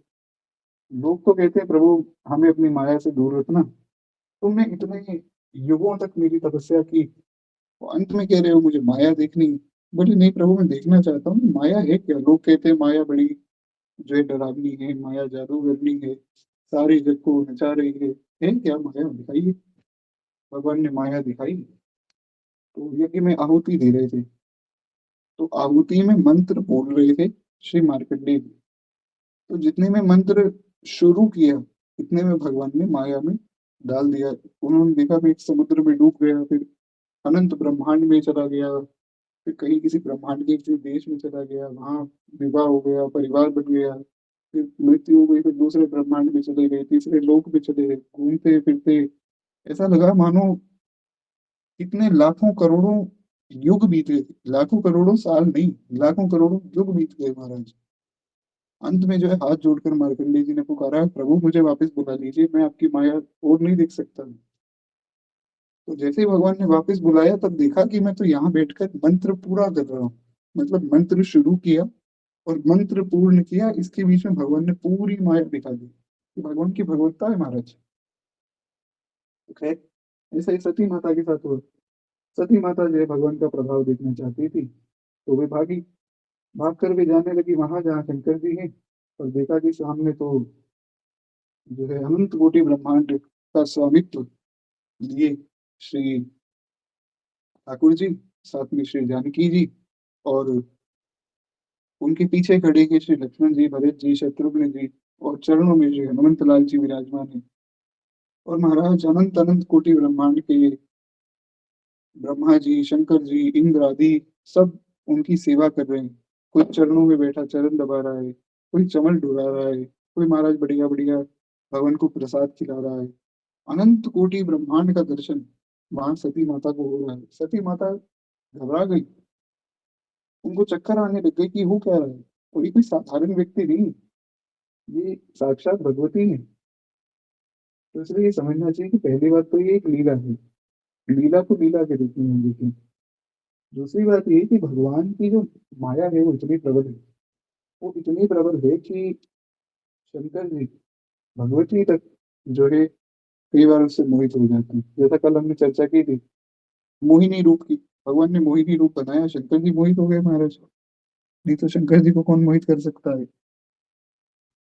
लोग तो कहते हैं प्रभु हमें अपनी माया से दूर रखना, तुमने इतने युगों तक मेरी तपस्या की, वो अंत में कह रहे हो मुझे माया देखनी है। बोले नहीं प्रभु, मैं देखना चाहता हूँ माया है क्या। लोग कहते हैं माया बड़ी जो है डरावनी है, माया जादूगरनी है, सारे जग को नचा रही है क्या माया, दिखाइए। भगवान ने माया दिखाई। तो यज्ञ में आहुति दे रहे थे, तो आहुति में मंत्र बोल रहे थे श्री मार्कंडेय जी। तो जितने में मंत्र शुरू किया, इतने में भगवान ने माया में डाल दिया। उन्होंने देखा कि एक समुद्र में डूब गया, फिर अनंत ब्रह्मांड में चला गया, फिर कहीं किसी ब्रह्मांड के किसी देश में चला गया, वहां विवाह हो गया, परिवार बन गया। फिर मृत्यु हो गई, फिर दूसरे ब्रह्मांड में चले गए, तीसरे लोक में चले गए, घूमते फिरते ऐसा लगा मानो कितने लाखों करोड़ों युग बीत गए। लाखों करोड़ों साल नहीं, लाखों करोड़ों युग बीत गए महाराज। अंत में जो है हाथ जोड़कर मार्कंडेय जी ने पुकारा, प्रभु मुझे वापस बुला लीजिए, मैं आपकी माया और नहीं देख सकता। तो जैसे ही भगवान ने वापस बुलाया, तब देखा कि मैं तो यहाँ बैठकर मंत्र पूरा कर रहा हूँ। मतलब मंत्र शुरू किया और मंत्र पूर्ण किया, इसके बीच में भगवान ने पूरी माया दिखा दी कि भगवान की भगवत्ता है महाराज। तो खैर ऐसा ही सती माता के साथ हुआ। सती माता जो है भगवान का प्रभाव देखना चाहती थी, तो वे भागी। भाग कर वे जाने लगी वहां जहाँ शंकर जी हैं। और देखा कि सामने तो जो है अनंत कोटि ब्रह्मांड का स्वामित्व लिए श्री ठाकुर जी, साथ में श्री जानकी जी, और उनके पीछे खड़े के श्री लक्ष्मण जी, भरत जी, शत्रुघ्न जी और चरणों में श्री हनुमंत लाल जी विराजमान हैं। और महाराज अनंत अनंत कोटि ब्रह्मांड के ब्रह्मा जी, शंकर जी, इंद्र आदि सब उनकी सेवा कर रहे हैं। कोई चरणों में बैठा चरण दबा रहा है, कोई चमन डुला रहा है, कोई महाराज बढ़िया बढ़िया भगवान को प्रसाद खिला रहा है। अनंत कोटि ब्रह्मांड का दर्शन वहां सती माता को हो रहा है। सती माता घबरा गई, उनको चक्कर आने लग गई कि हो क्या रहा है। और ये कोई साधारण व्यक्ति नहीं, ये साक्षात भगवती है। तो इसलिए ये समझना चाहिए कि पहली बात तो ये एक लीला है, लीला को लीला के रूप में हम देखें। दूसरी बात ये कि भगवान की जो माया है वो इतनी प्रबल है, वो इतनी प्रबल है कि शंकर जी भगवती तक जो है कई बार उससे मोहित हो जाते हैं। जैसा कल हमने चर्चा की थी मोहिनी रूप की, भगवान ने मोहिनी रूप बनाया, शंकर जी मोहित हो गए महाराज। नहीं तो शंकर जी को कौन मोहित कर सकता है।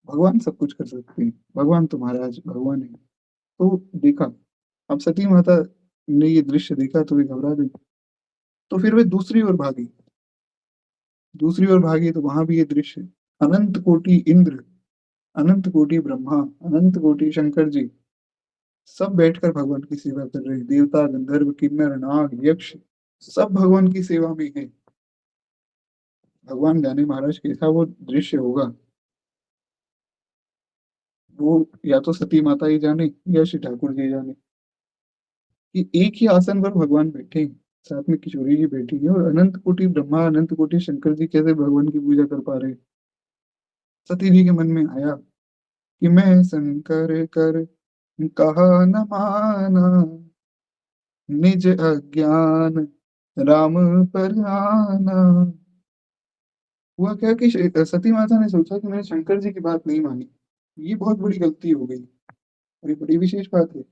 भगवान सब कुछ कर सकते हैं, भगवान तो महाराज भगवान है। तो देखा, अब सती माता ने ये दृश्य देखा तो वे घबरा गई। तो फिर वे दूसरी ओर भागी, दूसरी ओर भागी तो वहां भी ये दृश्य, अनंत कोटि इंद्र, अनंत कोटि ब्रह्मा, अनंत कोटि शंकर जी सब बैठकर भगवान की सेवा कर रहे हैं। देवता, गंधर्व, किन्नर, नाग, यक्ष सब भगवान की सेवा में है। भगवान जाने महाराज कैसा वो दृश्य होगा, वो या तो सती माता ही जाने या श्री ठाकुर जी जाने। कि एक ही आसन पर भगवान बैठे हैं, साथ में किशोरी जी बैठी है और अनंत कोटि ब्रह्मा, अनंत कोटि शंकर जी कैसे भगवान की पूजा कर पा रहे हैं। सती जी के मन में आया कि मैं शंकर कर कहा न माना, निज अज्ञान राम पर आना। हुआ क्या कि सती माता ने सोचा कि मैंने शंकर जी की बात नहीं मानी, ये बहुत बड़ी गलती हो गई। और ये बड़ी विशेष बात है।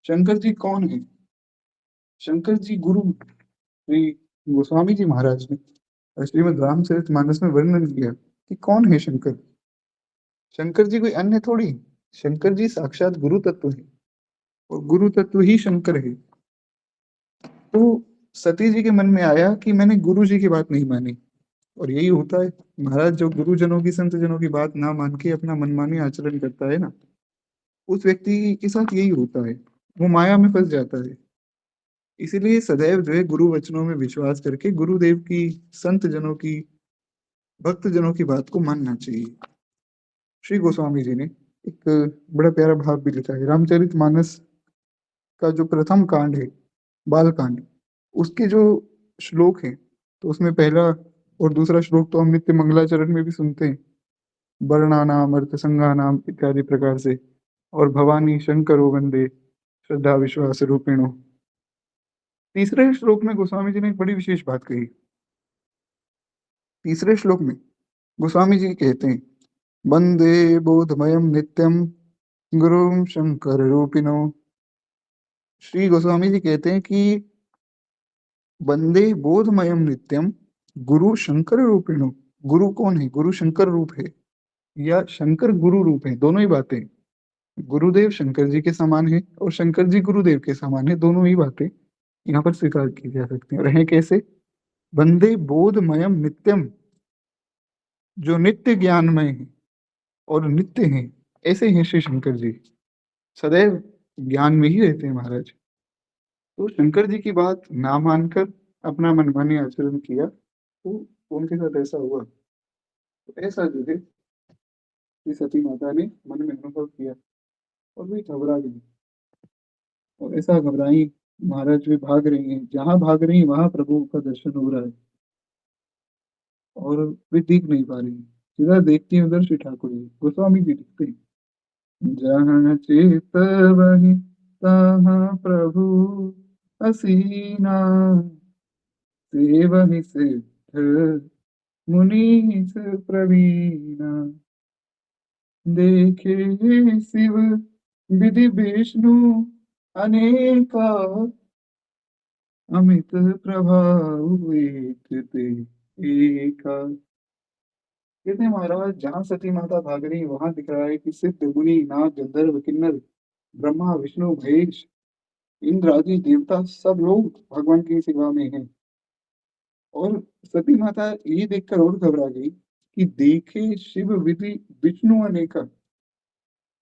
शंकर जी कौन है? शंकर जी गुरु श्री गोस्वामी जी महाराज ने श्रीमद् रामचरितमानस में वर्णन किया कि कौन है शंकर। शंकर जी कोई अन्य थोड़ी, शंकर जी साक्षात गुरु तत्व है और गुरु तत्व ही शंकर है। तो सती जी के मन में आया कि मैंने गुरु जी की बात नहीं मानी। और यही होता है महाराज, जो गुरुजनों की, संत जनों की बात ना मान के अपना मनमानी आचरण करता है ना, उस व्यक्ति के साथ यही होता है, वो माया में फंस जाता है। इसीलिए सदैव जो है गुरु वचनों में विश्वास करके गुरुदेव की, संत जनों की, भक्त जनों की बात को मानना चाहिए। श्री गोस्वामी जी ने एक बड़ा प्यारा भाव भी लिखा है। रामचरितमानस का जो प्रथम कांड है, बाल कांड, उसके जो श्लोक हैं, तो उसमें पहला और दूसरा श्लोक तो हम नित्य मंगलाचरण में भी सुनते हैं, वर्णानाम अर्थ संज्ञानाम इत्यादि प्रकार से। और भवानी शंकरो वंदे श्रद्धा विश्वास रूपिणो। तीसरे श्लोक में गोस्वामी जी ने एक बड़ी विशेष बात कही। तीसरे श्लोक में गोस्वामी जी कहते हैं, वंदे बोधमयम नित्यम गुरुम शंकर रूपिणो। श्री गोस्वामी जी कहते हैं कि वंदे बोधमयम नित्यम गुरु शंकर रूपिणो। गुरु कौन है? गुरु शंकर रूप है या शंकर गुरु रूप है, दोनों ही बातें। गुरुदेव शंकर जी के समान है और शंकर जी गुरुदेव के समान है, दोनों ही बातें यहाँ पर स्वीकार की जा सकती हैं। और है कैसे? वंदे बोधमयम नित्यम, जो नित्य ज्ञानमय है और नित्य हैं, ऐसे हैं श्री शंकर जी, सदैव ज्ञान में ही रहते हैं महाराज। तो शंकर जी की बात ना मानकर अपना मनमानी आचरण किया तो उनके साथ ऐसा हुआ। तो ऐसा जो है कि सती माता ने मन में अनुभव किया और वे घबरा गई। और ऐसा घबराई, महाराज वे भाग रही हैं, जहां भाग रही हैं वहां प्रभु का दर्शन हो रहा है और वे दिख नहीं पा रही। जिधर देखती है उधर श्री ठाकुर जी, गोस्वामी जी दिखते हैं। जहाँ चित वही तहाँ प्रभु हसीना, सेवहि सिद्ध मुनीस प्रवीणा। देखे शिव विधि विष्णु अनेका, अमित प्रभाव एक ते एका। कहते हैं महाराज जहाँ सती माता भाग रही वहां दिख रहा है कि सिद्ध मुनि, नाग, गंधर्व, किन्नर, ब्रह्मा, विष्णु, महेश, इंद्र आदि देवता सब लोग भगवान की सेवा में हैं। और सती माता ये देखकर और घबरा गई कि देखे शिव विधि विष्णु अनेका।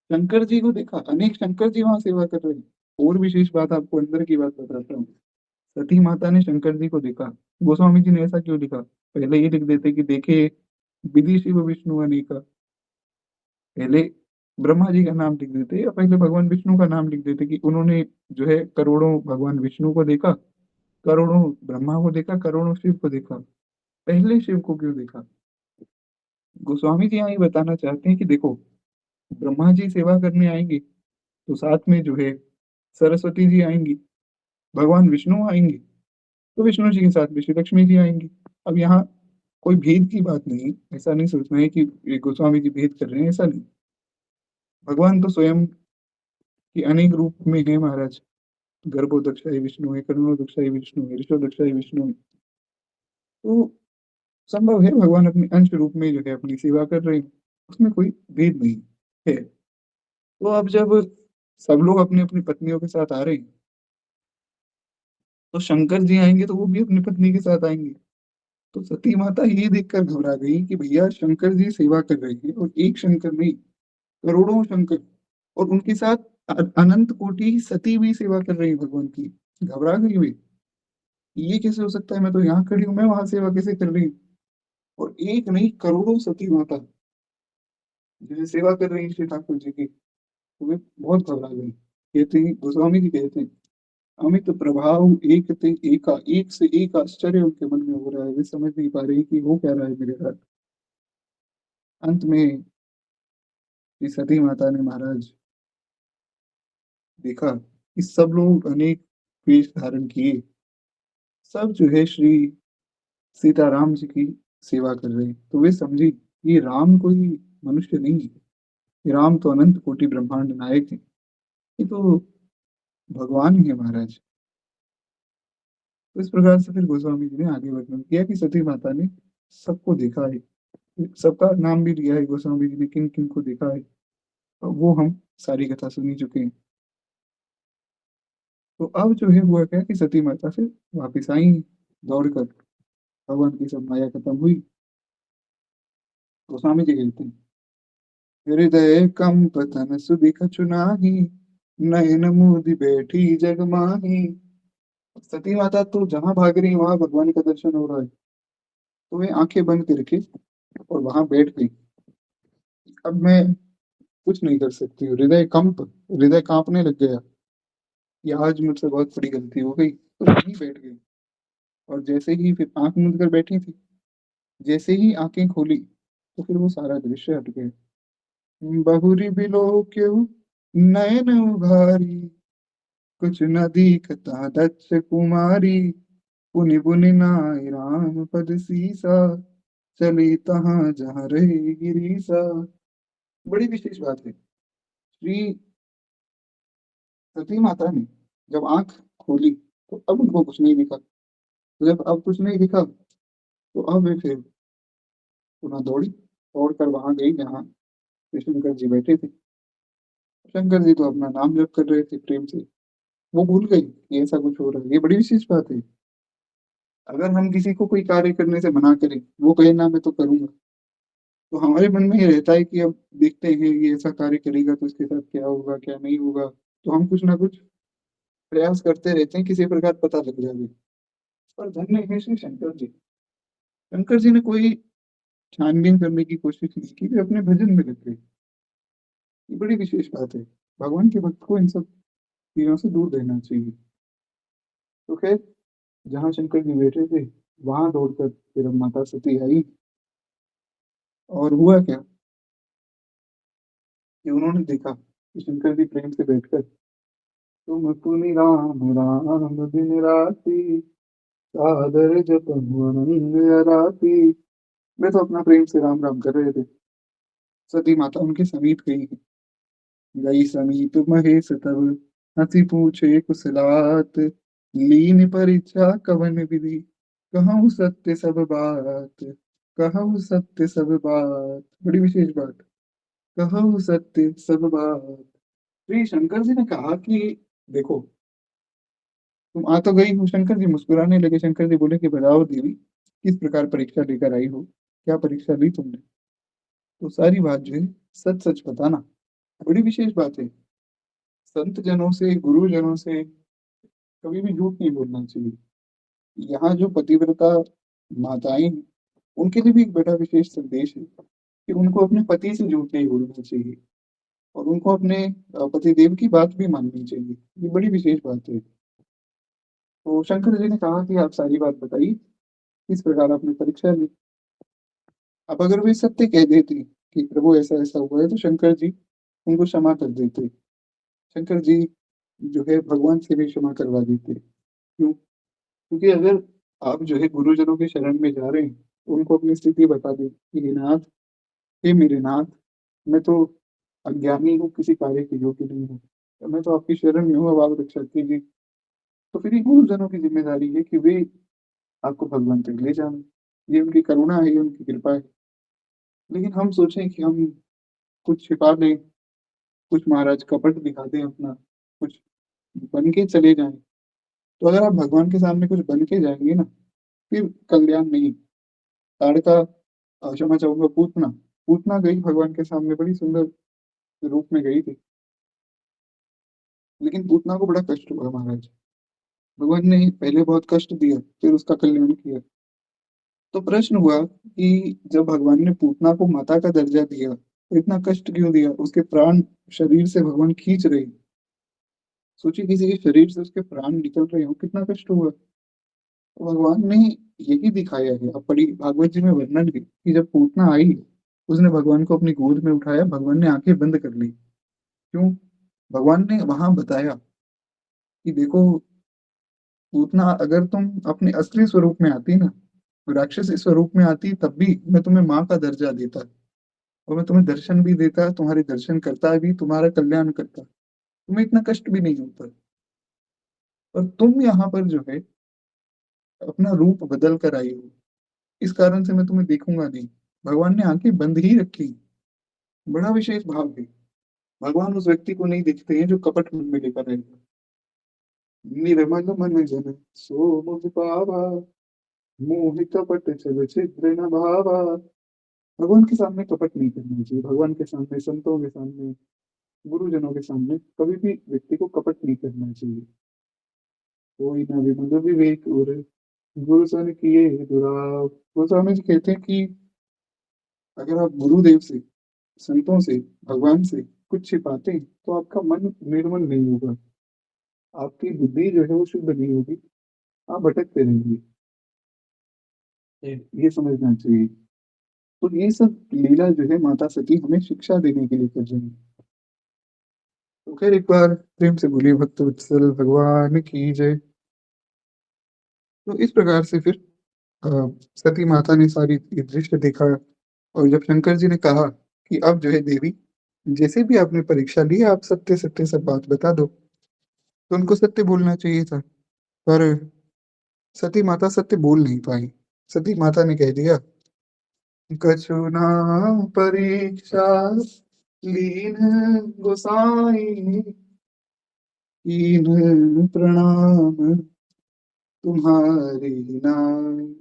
शंकर जी को देखा, अनेक शंकर जी वहाँ सेवा कर रहे हैं। और विशेष बात आपको अंदर की बात बताता हूँ। सती माता ने शंकर जी को देखा। गोस्वामी जी ने ऐसा क्यों लिखा? पहले ये लिख देते कि देखे विधि शिव विष्णु अनेका। पहले ब्रह्मा जी का नाम लिख देते या पहले भगवान विष्णु का नाम लिख देते कि उन्होंने जो है करोड़ों भगवान विष्णु को देखा, करोड़ों ब्रह्मा को देखा, करोड़ों शिव को देखा। पहले शिव को क्यों देखा? गोस्वामी जी यहाँ ये बताना चाहते हैं कि देखो, ब्रह्मा जी सेवा करने आएंगे तो साथ में जो है सरस्वती जी आएंगी, भगवान विष्णु आएंगे तो विष्णु जी के साथ में श्री लक्ष्मी जी आएंगी। अब यहाँ कोई भेद की बात नहीं है, ऐसा नहीं सोचना है कि ये गोस्वामी जी भेद कर रहे हैं, ऐसा नहीं। भगवान तो स्वयं की अनेक रूप में है महाराज। गर्भोदक्षाई विष्णु है, करुणोदक्षाई विष्णु है, ऋषोदक्षाई विष्णु है। तो संभव है भगवान अपने अंश रूप में जो है अपनी सेवा कर रहे हैं, उसमें कोई भेद नहीं है। तो अब जब सब लोग अपनी अपनी पत्नियों के साथ आ रहे हैं तो शंकर जी आएंगे तो वो भी अपनी पत्नी के साथ आएंगे। तो सती माता ये देखकर घबरा गई कि भैया शंकर जी सेवा कर रहे हैं और एक शंकर नहीं, करोड़ों शंकर, और उनके साथ अनंत कोटि सती भी सेवा कर रही है भगवान की। घबरा गई वे, ये कैसे हो सकता है, मैं तो यहाँ खड़ी हूँ, मैं वहां सेवा कैसे कर रही हूँ? और एक नहीं, करोड़ों सती माता जैसे सेवा कर रही है श्री ठाकुर जी की। तो वे बहुत घबरा गई। कहते हैं गोस्वामी जी कहते हैं, अमित प्रभाव एक ते एका, एक से एक आश्चर्य उनके मन में हो रहा है, वे समझ नहीं पा रही कि हो क्या रहा है मेरे साथ। अंत में श्री सती माता ने महाराज देखा कि सब लोग अनेक वेश धारण किए, सब जो है श्री सीताराम जी की सेवा कर रहे हैं। तो वे समझी ये राम कोई मनुष्य नहीं है, ये राम तो अनंत कोटि ब्रह्मांड नायक है, ये तो भगवान ही है महाराज। तो इस प्रकार से फिर गोस्वामी जी ने आगे वर्णन किया कि सती माता ने सबको देखा है, सबका नाम भी लिया है गोस्वामी जी ने, किन किन को देखा है, और वो हम सारी कथा सुनी चुके हैं। तो अब जो है हुआ क्या कि सती माता फिर वापिस आई दौड़कर, भगवान की सब माया खत्म हुई। गोस्वामी जी कहते हैं, हृदय कंप तन सुदिख चुनाही, नयन मुदि बैठी जग माही। सती माता तो जहां भाग रही वहां भगवान का दर्शन हो रहा है, तो वे आंखें बंद करके और वहां बैठ गई। अब मैं कुछ नहीं कर सकती हूँ, हृदय कंप, हृदय कांपने लग गया कि आज मुझसे बहुत बड़ी गलती हो गई, तो वहीं बैठ गई। और जैसे ही फिर आंख मूंद कर बैठी थी, जैसे ही आंखें खोली तो फिर वो सारा दृश्य हट गया। बहुरी बिलो क्यों नयन उघारी, कुछ न दीखता दक्ष कुमारी। पुनि पुनि नाई राम पद सीसा, चली तहाँ जहाँ रहे गिरीसा। बड़ी विशेष बात है, श्री सती माता ने जब आंख खोली तो अब उनको कुछ नहीं दिखा। तो जब अब कुछ नहीं दिखा तो अब वे फिर पुनः दौड़ी, दौड़ कर वहां गई जहाँ शंकर जी बैठे थे। शंकर जी तो अपना नाम जप कर रहे थे प्रेम से, वो भूल गई कि ऐसा कुछ हो रहा है। ये बड़ी विशेष बात है। अगर हम किसी को कोई कार्य करने से मना करें, वो कहे ना मैं तो करूंगा, तो हमारे मन में ये रहता है कि अब देखते हैं ये ऐसा कार्य करेगा तो इसके साथ क्या होगा क्या नहीं होगा। तो हम कुछ ना कुछ प्रयास करते रहते हैं, किसी प्रकार पता लग जाए। पर धन्य है श्री शंकर जी, शंकर जी ने कोई छानबीन करने की कोशिश नहीं की, वे अपने भजन में लग गए। ये बड़ी विशेष बात है, भगवान के भक्त को इन सब चीजों से दूर रहना चाहिए। तो खैर, जहाँ शंकर जी बैठे थे वहां दौड़कर फिर अब माता सती आई। और हुआ क्या कि उन्होंने देखा कि शंकर जी प्रेम से बैठकर तुम पुनि राम राम दिन राति, सादर जपन अनंग राति। वे तो अपना प्रेम से राम राम कर रहे थे। सती माता उनके समीप गई, गई समीप महेश तब, हंसी पूछे कुशलात, लीन परीक्षा कवन विधि, कहूँ सत्य सब बात, कहूँ सत्य सब बात। बड़ी विशेष बात, कहूँ सत्य सब बात। श्री शंकर जी ने कहा कि देखो, तुम आ तो गई हो। शंकर जी मुस्कुराने लगे, शंकर जी बोले कि बताओ देवी, किस प्रकार परीक्षा लेकर आई हो, क्या परीक्षा ली तुमने? तो सारी बात जो है सच-सच बताना, बड़ी विशेष बात है। संत जनों से, गुरुजनों से कभी भी झूठ नहीं बोलना चाहिए। यहाँ जो पतिव्रता माताएँ हैं, उनके लिए भी एक बड़ा विशेष संदेश है कि उनको अपने पति से झूठ नहीं बोलना चाहिए और उनको अपने पतिदेव की बात भी माननी चाहिए। ये बड़ी विशेष बात है। तो शंकर जी ने कहा कि आप सारी बात बताइए, किस प्रकार आपने परीक्षा ली? अब अगर वे सत्य कह देती कि प्रभु ऐसा-ऐसा हुआ है, तो शंकर जी उनको क्षमा कर देते। शंकर जी जो है भगवान से भी क्षमा करवा देते। क्यों? क्योंकि अगर आप जो है गुरुजनों के शरण में जा रहे हैं, तो उनको अपनी स्थिति बता दें कि हे नाथ, हे मेरे नाथ, मैं तो अज्ञानी हूँ, किसी कार्य के योग्य नहीं हूँ। तो मैं तो आपकी शरण में हूँ, अब आप रक्षा कीजिए। तो फिर ये गुरुजनों की ज़िम्मेदारी है कि वे आपको भगवान तक ले जाएँ। ये उनकी करुणा है, ये उनकी कृपा है। लेकिन हम सोचें कि हम कुछ छिपा लें, कुछ महाराज कपट दिखा दें अपना, कुछ बन के चले जाएँ। तो अगर आप भगवान के सामने कुछ बन के जाएँगे ना, फिर कल्याण नहीं। ताड़का क्षमा चाहूँगा पूतना, पूतना गई भगवान के सामने बड़ी सुंदर रूप में गई थी, लेकिन पूतना को बड़ा कष्ट हुआ महाराज। भगवान ने पहले बहुत कष्ट दिया, फिर उसका कल्याण किया। तो प्रश्न हुआ कि जब भगवान ने पूतना को माता का दर्जा दिया, तो इतना कष्ट क्यों दिया? उसके प्राण शरीर से भगवान खींच रहे हैं। सोचिए किसी के शरीर से उसके प्राण निकल रहे हों, कितना कष्ट हुआ। तो भगवान ने यही दिखाया है। अब पढ़िए भागवत जी में वर्णन है कि जब पूतना आई, उसने भगवान को अपनी गोद में उठाया, भगवान ने आँखें बंद कर ली। क्यों? भगवान ने वहाँ बताया कि देखो पूतना अगर तुम अपने असली स्वरूप में आती ना, राक्षसी स्वरूप में आती तब भी मैं तुम्हें माँ का दर्जा देता और मैं तुम्हें दर्शन भी देता, तुम्हारे दर्शन करता भी, तुम्हारा कल्याण करता। तुम्हें इतना कष्ट भी नहीं होता। और तुम यहाँ पर जो है अपना रूप बदल कर आई हो, इस कारण से मैं तुम्हें देखूँगा नहीं। भगवान ने आँखें बंद ही रखी। बड़ा विशेष भाव है। भगवान उस व्यक्ति को नहीं देखते हैं जो कपट मन में लेकर रहेगा। निर्मल मन जन सो मुझ पावा, मोहि कपट छल छिद्र न भावा। भगवान के सामने कपट नहीं करना चाहिए। भगवान के सामने, संतों के सामने, गुरुजनों के सामने कभी भी व्यक्ति को कपट नहीं करना चाहिए। कोई ना विमल विवेक उर, गुरु सन किए दुराव। गोस्वामी जी कहते हैं कि अगर आप गुरुदेव से, संतों से, भगवान से कुछ छिपाते हैं, तो आपका मन निर्मल नहीं होगा। आपकी बुद्धि जो है वो शुद्ध नहीं होगी। आप भटकते रहेंगे। ये समझना चाहिए। तो ये सब लीला जो है माता सती हमें शिक्षा देने के लिए कर रही हैं। तो खैर एक बार प्रेम से बोलिए भक्तवत्सल भगवान की जय। तो इस प्रकार से फिर अ, सती माता ने सारी ये दृश्य देखा और जब शंकर जी ने कहा कि अब जो है देवी, जैसे भी आपने परीक्षा ली है आप सत्य-सत्य सब बात बता दो। तो उनको सत्य बोलना चाहिए था, पर सती माता सत्य बोल नहीं पाई। सती माता ने कह दिया, कछु नाम परीक्षा लीन गोसाई, कीन्ह प्रणाम तुम्हारे नाई।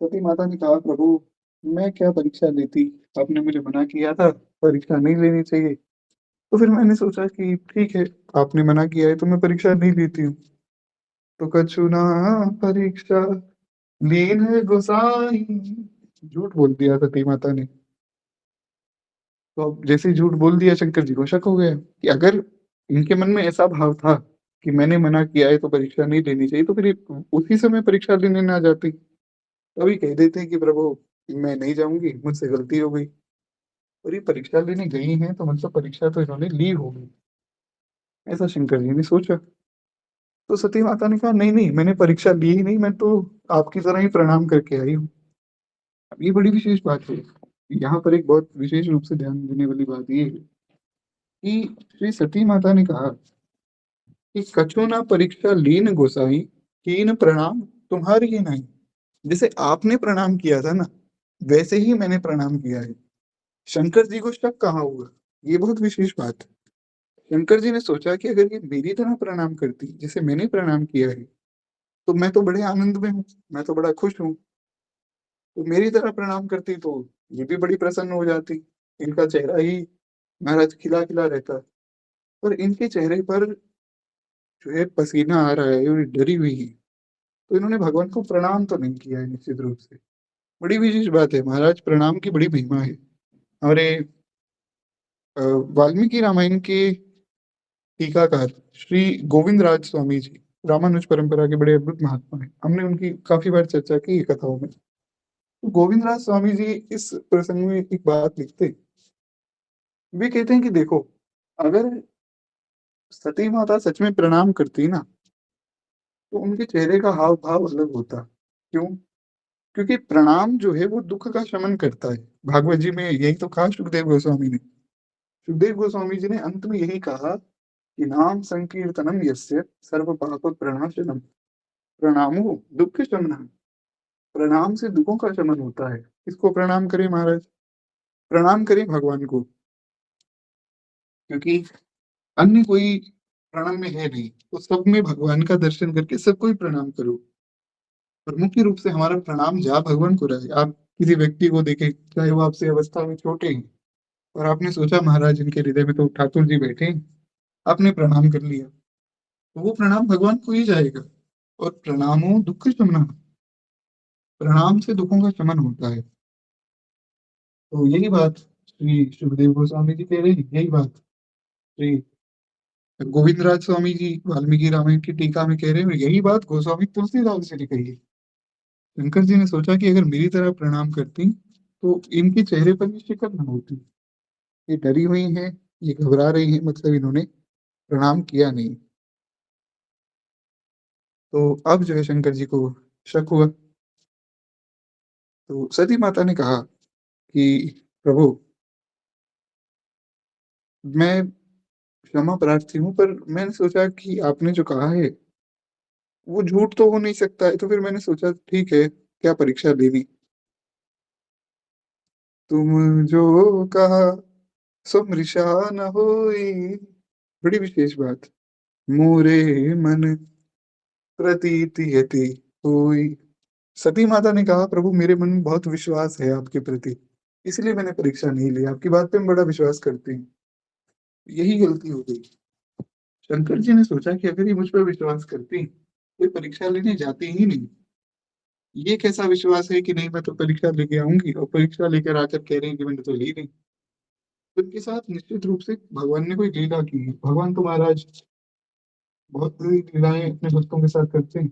सती माता ने कहा प्रभु, मैं क्या परीक्षा लेती, आपने मुझे मना किया था परीक्षा नहीं लेनी चाहिए। तो फिर मैंने सोचा कि ठीक है, आपने मना किया है तो मैं परीक्षा नहीं लेती हूँ। तो कछु ना परीक्षा लीन गोसाई, झूठ बोल दिया सती माता ने। तो अब जैसे ही झूठ बोल दिया शंकर जी को शक हो गया कि अगर इनके मन में ऐसा भाव था कि मैंने मना किया है तो परीक्षा नहीं लेनी चाहिए, तो फिर ये उसी समय परीक्षा लेने ना जाती। तभी कह देते कि प्रभु मैं नहीं जाऊँगी, मुझसे गलती हो गई। और ये परीक्षा लेने गई हैं तो मतलब परीक्षा तो इन्होंने ली होगी, ऐसा शंकर जी ने सोचा। तो सती माता ने कहा नहीं, नहीं मैंने परीक्षा ली ही नहीं, मैं तो आपकी तरह ही प्रणाम करके आई हूँ। अब ये बड़ी विशेष बात है। यहाँ पर एक बहुत विशेष रूप से ध्यान देने वाली बात ये है कि श्री सती माता ने कहा कि कछु ना परीक्षा लीन गोसाई, कीन प्रणाम तुम्हारी नहीं। जैसे आपने प्रणाम किया था ना, वैसे ही मैंने प्रणाम किया है। शंकर जी को शक कहाँ हुआ? ये बहुत विशेष बात है। शंकर जी ने सोचा कि अगर ये मेरी तरह प्रणाम करती, जैसे मैंने प्रणाम किया है, तो मैं तो बड़े आनंद में हूँ, मैं तो बड़ा खुश हूँ। तो मेरी तरह प्रणाम करती तो ये भी बड़ी प्रसन्न हो जाती। इनका चेहरा ही महाराज खिला-खिला रहता। पर इनके चेहरे पर जो है पसीना आ रहा है और ये डरी हुई है। तो इन्होंने भगवान को प्रणाम तो नहीं किया है निश्चित रूप से। बड़ी विशेष बात है, महाराज प्रणाम की बड़ी महिमा है। हमारे अ, वाल्मीकि रामायण के टीकाकार श्री गोविंद राज स्वामी जी, रामानुज परंपरा के बड़े अद्भुत महात्मा हैं। हमने उनकी काफ़ी बार चर्चा की है कथाओं में। तो गोविंद राज स्वामी जी इस प्रसंग में एक बात लिखते हैं। वे कहते हैं कि देखो, अगर सती माता सच में प्रणाम करती ना, तो उनके चेहरे का हाव-भाव अलग होता। क्यों? क्योंकि प्रणाम जो है वो दुःख का शमन करता है। भागवत जी में यही तो कहा सुखदेव गोस्वामी ने। सुखदेव गोस्वामी जी ने अंत में यही कहा कि नाम संकीर्तनम यस्य सर्व पाप प्रणाशनम, प्रणामो दुःख शमनम। प्रणाम से दुखों का शमन होता है। किसको प्रणाम करें महाराज? प्रणाम करें भगवान को, क्योंकि अन्य कोई प्रणाम में है नहीं। तो सब में भगवान का दर्शन करके सबको ही प्रणाम करो। और मुख्य रूप से हमारा प्रणाम जहाँ भगवान को रहे। आप किसी व्यक्ति को देखें, चाहे वो आपसे अवस्था में छोटे हैं, और आपने सोचा महाराज इनके हृदय में तो ठाकुर जी बैठे हैं, आपने प्रणाम कर लिया, तो वो प्रणाम भगवान को ही जाएगा। और प्रणामो दुःख शमनः, प्रणाम से दुखों का शमन होता है। तो यही बात श्री सुखदेव गोस्वामी जी कह रहे हैं, यही बात श्री गोविंद राज स्वामी जी वाल्मीकि रामायण की टीका में कह रहे हैं, यही बात गोस्वामी तुलसीदास जी ने कही है। शंकर जी ने सोचा कि अगर मेरी तरह प्रणाम करती, तो इनके चेहरे पर ये शिकन ना होती। ये डरी हुई हैं, ये घबरा रही हैं, मतलब इन्होंने प्रणाम किया नहीं। तो अब जो है शंकर जी को शक हुआ। तो सती माता ने कहा कि प्रभु, मैं क्षमा प्रार्थी हूँ, पर मैंने सोचा कि आपने जो कहा है वो झूठ तो हो नहीं सकता है, तो फिर मैंने सोचा ठीक है, क्या परीक्षा लेनी। तुम जो कहा सो मृषा न होई। बड़ी विशेष बात। मोरे मन प्रतीति यति होई। सती माता ने कहा प्रभु, मेरे मन में बहुत विश्वास है आपके प्रति, इसलिए मैंने परीक्षा नहीं ली। आपकी बात पे मैं बड़ा विश्वास करती हूँ। यही गलती हो गई। शंकर जी ने सोचा कि अगर ये मुझ पर विश्वास करती, तो ये परीक्षा लेने जाती ही नहीं। ये कैसा विश्वास है कि नहीं, मैं तो परीक्षा लेके आऊंगी, और परीक्षा लेकर आकर कह रहे हैं कि मैंने तो ली नहीं। तो इनके साथ निश्चित रूप से भगवान ने कोई लीला की है। भगवान तो महाराज बहुत बड़ी लीलाएं अपने भक्तों के साथ करते हैं।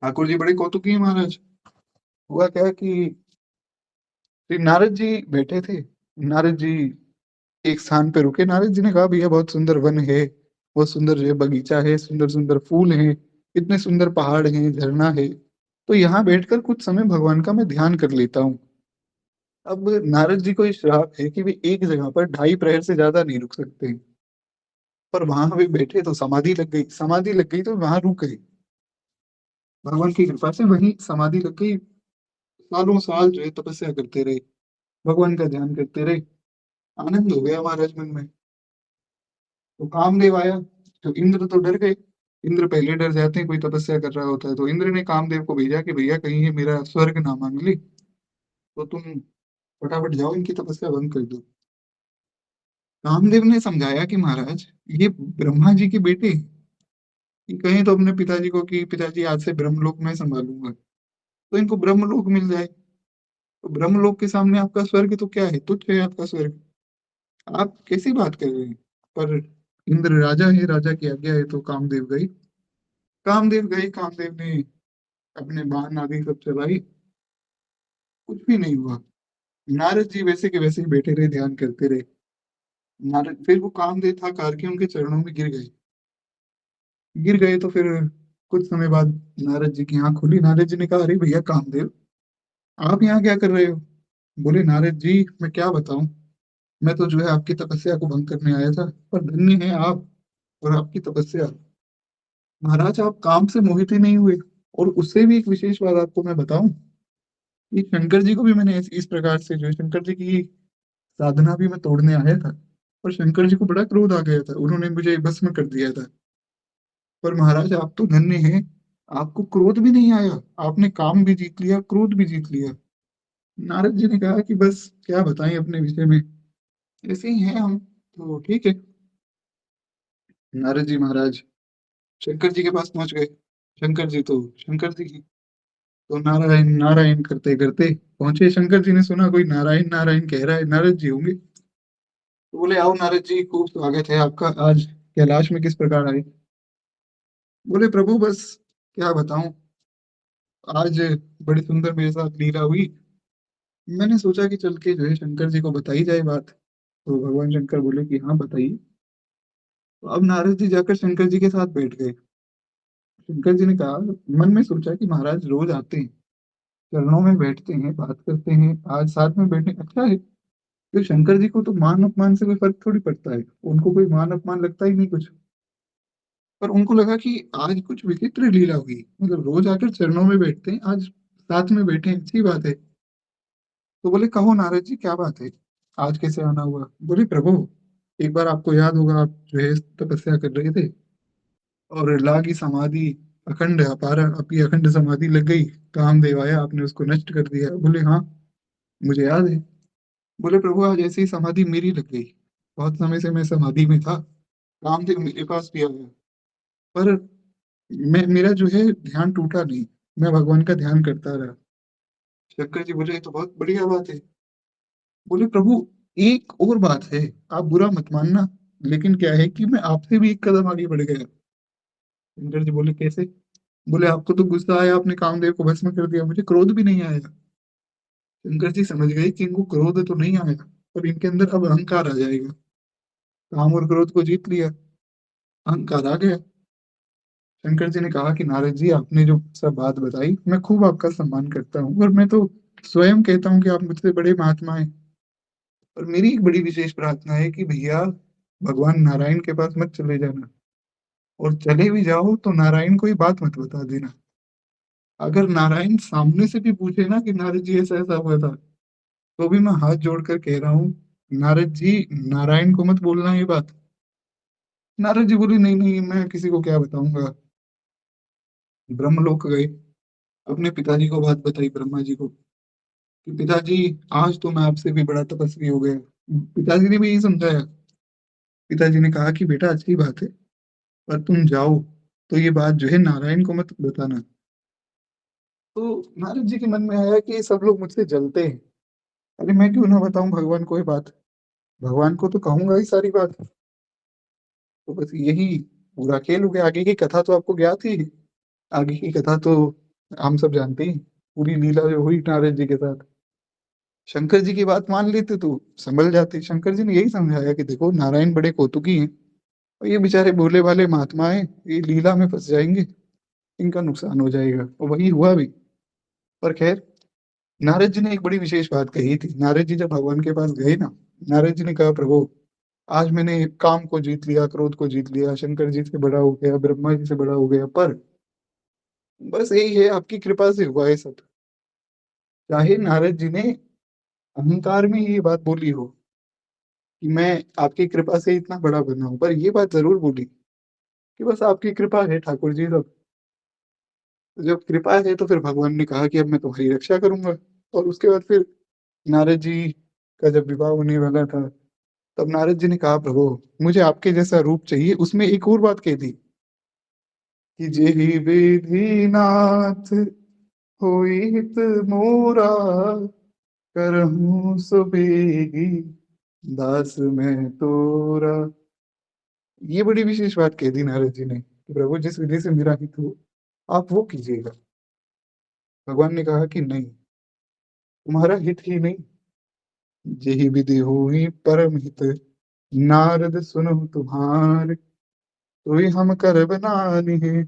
ठाकुर जी बड़े कौतुकी हैं महाराज। हुआ क्या कि श्री नारद जी बैठे थे। नारद जी एक स्थान पे रुके। नारद जी ने कहा भैया बहुत सुंदर वन है, बहुत सुंदर जो है बगीचा है, सुंदर सुंदर फूल हैं, इतने सुंदर पहाड़ हैं, झरना है, तो यहाँ बैठकर कुछ समय भगवान का मैं ध्यान कर लेता हूँ। अब नारद जी को ये श्राप है कि वे एक जगह पर 2.5 प्रहर से ज्यादा नहीं रुक सकते। पर वहां वे बैठे तो समाधि लग गई। समाधि लग गई तो वहां रुक गए। भगवान की कृपा से वहीं समाधि लग गई। सालों साल जो है तपस्या करते रहे, भगवान का ध्यान करते रहे। आनंद हो गया महाराज मन में। तो कामदेव आया, तो इंद्र तो डर गए। इंद्र पहले डर जाते हैं कोई तपस्या कर रहा होता है। तो इंद्र ने कामदेव को भेजा कि भैया कहीं ये मेरा स्वर्ग ना मांग ली, तो तुम फटाफट जाओ इनकी तपस्या भंग कर दो। कामदेव ने समझाया कि महाराज, ये ब्रह्मा जी के बेटे, ये कहें तो अपने पिताजी को कि पिताजी आज से ब्रह्मलोक मैं संभालूंगा, तो इनको ब्रह्मलोक मिल जाए। तो ब्रह्मलोक के सामने आपका स्वर्ग तो क्या है, तुच्छ है आपका स्वर्ग। आप कैसी बात कर रहे हैं। पर इंद्र राजा है, राजा की आज्ञा है, तो कामदेव गए। कामदेव ने अपने बाण आदि सब चलाई, कुछ भी नहीं हुआ। नारद जी वैसे के वैसे ही बैठे रहे, ध्यान करते रहे। नारद फिर वो कामदेव था करके उनके चरणों में गिर गए। गिर गए तो फिर कुछ समय बाद नारद जी की आंख खुली। नारद जी ने कहा अरे भैया कामदेव, आप यहाँ क्या कर रहे हो। बोले नारद जी, मैं क्या बताऊं, मैं तो जो है आपकी तपस्या को भंग करने आया था, पर धन्य है आप और आपकी तपस्या। महाराज आप काम से मोहित ही नहीं हुए। और उससे भी एक विशेष बात आपको मैं बताऊं, कि शंकर जी को भी मैंने इस प्रकार से जो है शंकर जी की साधना भी मैं तोड़ने आया था, और शंकर जी को बड़ा क्रोध आ गया था, उन्होंने मुझे भस्म कर दिया था। पर महाराज आप तो धन्य हैं, आपको क्रोध भी नहीं आया, आपने काम भी जीत लिया, क्रोध भी जीत लिया। नारद जी ने कहा कि बस क्या बताएं अपने विषय में, ऐसे ही हैं हम, तो ठीक है। नारद जी महाराज शंकर जी के पास पहुंच गए। शंकर जी तो शंकर जी की, तो नारायण नारायण करते करते पहुंचे। शंकर जी ने सुना कोई नारायण नारायण कह रहा है, नारद जी होंगे, तो बोले आओ नारद जी, खूब स्वागत है आपका, आज कैलाश में किस प्रकार आए। बोले प्रभु बस क्या बताऊं, आज बड़ी सुंदर मेरे साथ लीला हुई, मैंने सोचा कि चल के जो है शंकर जी को बताई जाए बात। तो भगवान शंकर बोले कि हाँ बताइए। तो अब नारद जी जाकर शंकर जी के साथ बैठ गए। शंकर जी ने कहा, मन में सोचा कि महाराज रोज आते हैं, चरणों में बैठते हैं, बात करते हैं, आज साथ में बैठे अच्छा है। फिर शंकर जी को तो मान अपमान से कोई फर्क थोड़ी पड़ता है, उनको कोई मान अपमान लगता ही नहीं कुछ। पर उनको लगा कि आज कुछ विचित्र लीला हुई, मतलब रोज आकर चरणों में बैठते हैं, आज साथ में बैठे हैं, अच्छी बात है। तो बोले कहो नारद जी क्या बात है, आज कैसे आना हुआ। बोले प्रभु एक बार आपको याद होगा, आप जो है तपस्या कर रहे थे और लागी समाधि अखंड अपार, आपकी अखंड समाधि लग गई, कामदेव आया, आपने उसको नष्ट कर दिया। बोले हाँ मुझे याद है। बोले प्रभु आज ऐसी ही समाधि मेरी लग गई, बहुत समय से मैं समाधि में था, कामदेव मेरे पास भी आया, पर मैं मेरा जो है ध्यान टूटा नहीं, मैं भगवान का ध्यान करता रहा। शंकर जी बोले ये तो बहुत बढ़िया बात है। बोले प्रभु एक और बात है, आप बुरा मत मानना, लेकिन क्या है कि मैं आपसे भी एक कदम आगे बढ़ गया। शंकर जी बोले कैसे। बोले आपको तो गुस्सा आया, आपने कामदेव को भस्म कर दिया, मुझे क्रोध भी नहीं आया। शंकर जी समझ गए कि इनको क्रोध तो नहीं आया, पर इनके अंदर अब अहंकार आ जाएगा। काम और क्रोध को जीत लिया, अहंकार आ गया। शंकर जी ने कहा कि नारद जी आपने जो सब बात बताई, मैं खूब आपका सम्मान करता हूँ, और मैं तो स्वयं कहता हूँ कि आप मुझसे बड़े महात्मा हैं। और मेरी एक बड़ी विशेष प्रार्थना है कि भैया भगवान नारायण के पास मत चले जाना, और चले भी जाओ तो नारायण को ये बात मत बता देना। अगर नारायण सामने से भी पूछे ना कि नारद जी ऐसा ऐसा हुआ था, तो भी मैं हाथ जोड़कर कह रहा हूँ नारद जी नारायण को मत बोलना ये बात। नारद जी बोले नहीं नहीं, मैं किसी को क्या बताऊंगा। ब्रह्मलोक गए, अपने पिताजी को बात बताई ब्रह्मा जी को कि पिताजी आज तो मैं आपसे भी बड़ा तपस्वी हो गया। पिताजी ने भी यही समझाया। पिताजी ने कहा कि बेटा अच्छी बात है, पर तुम जाओ तो ये बात जो है नारायण को मत बताना। तो नारद जी के मन में आया कि ये सब लोग मुझसे जलते हैं, अरे मैं क्यों ना बताऊं भगवान को ये बात, भगवान को तो कहूंगा ही सारी बात। तो बस यही पूरा खेल हो गया, आगे की कथा तो आपको ज्ञात ही है। आगे की कथा तो हम सब जानते हैं, पूरी लीला जो हुई नारद जी के साथ। शंकर जी की बात मान लेते तो संभल जाते। शंकर जी ने यही समझाया कि देखो नारायण बड़े कौतुकी हैं, और ये बेचारे भोले भाले महात्मा हैं, ये लीला में फंस जाएंगे, इनका नुकसान हो जाएगा, और वही हुआ भी। पर खैर नारद जी ने एक बड़ी विशेष बात कही थी। नारद जी जब भगवान के पास गए ना, नारद जी ने कहा प्रभु आज मैंने काम को जीत लिया, क्रोध को जीत लिया, शंकर जी से बड़ा हो गया, ब्रह्मा जी से बड़ा हो गया, पर बस यही है आपकी कृपा से हुआ है सब। चाहे नारद जी ने अहंकार में ये बात बोली हो कि मैं आपकी कृपा से इतना बड़ा बना हूं, पर ये बात जरूर बोली कि बस आपकी कृपा है ठाकुर जी सब। जब कृपा है तो फिर भगवान ने कहा कि अब मैं तुम्हारी रक्षा करूंगा। और उसके बाद फिर नारद जी का जब विवाह होने वाला था, तब नारद जी ने कहा प्रभु मुझे आपके जैसा रूप चाहिए। उसमें एक और बात कही थी कि जेहि विधि नाथ होई हित मोरा, करहूं सो बेगी दास मैं तोरा। ये बड़ी विशेष बात कह दी नारद जी ने कि प्रभु जिस विधि से मेरा हित हो आप वो कीजिएगा। भगवान ने कहा कि नहीं, तुम्हारा हित ही नहीं, जेहि विधि होई परम हित, नारद सुनो तुम्हार, तो हम कर बनानी है,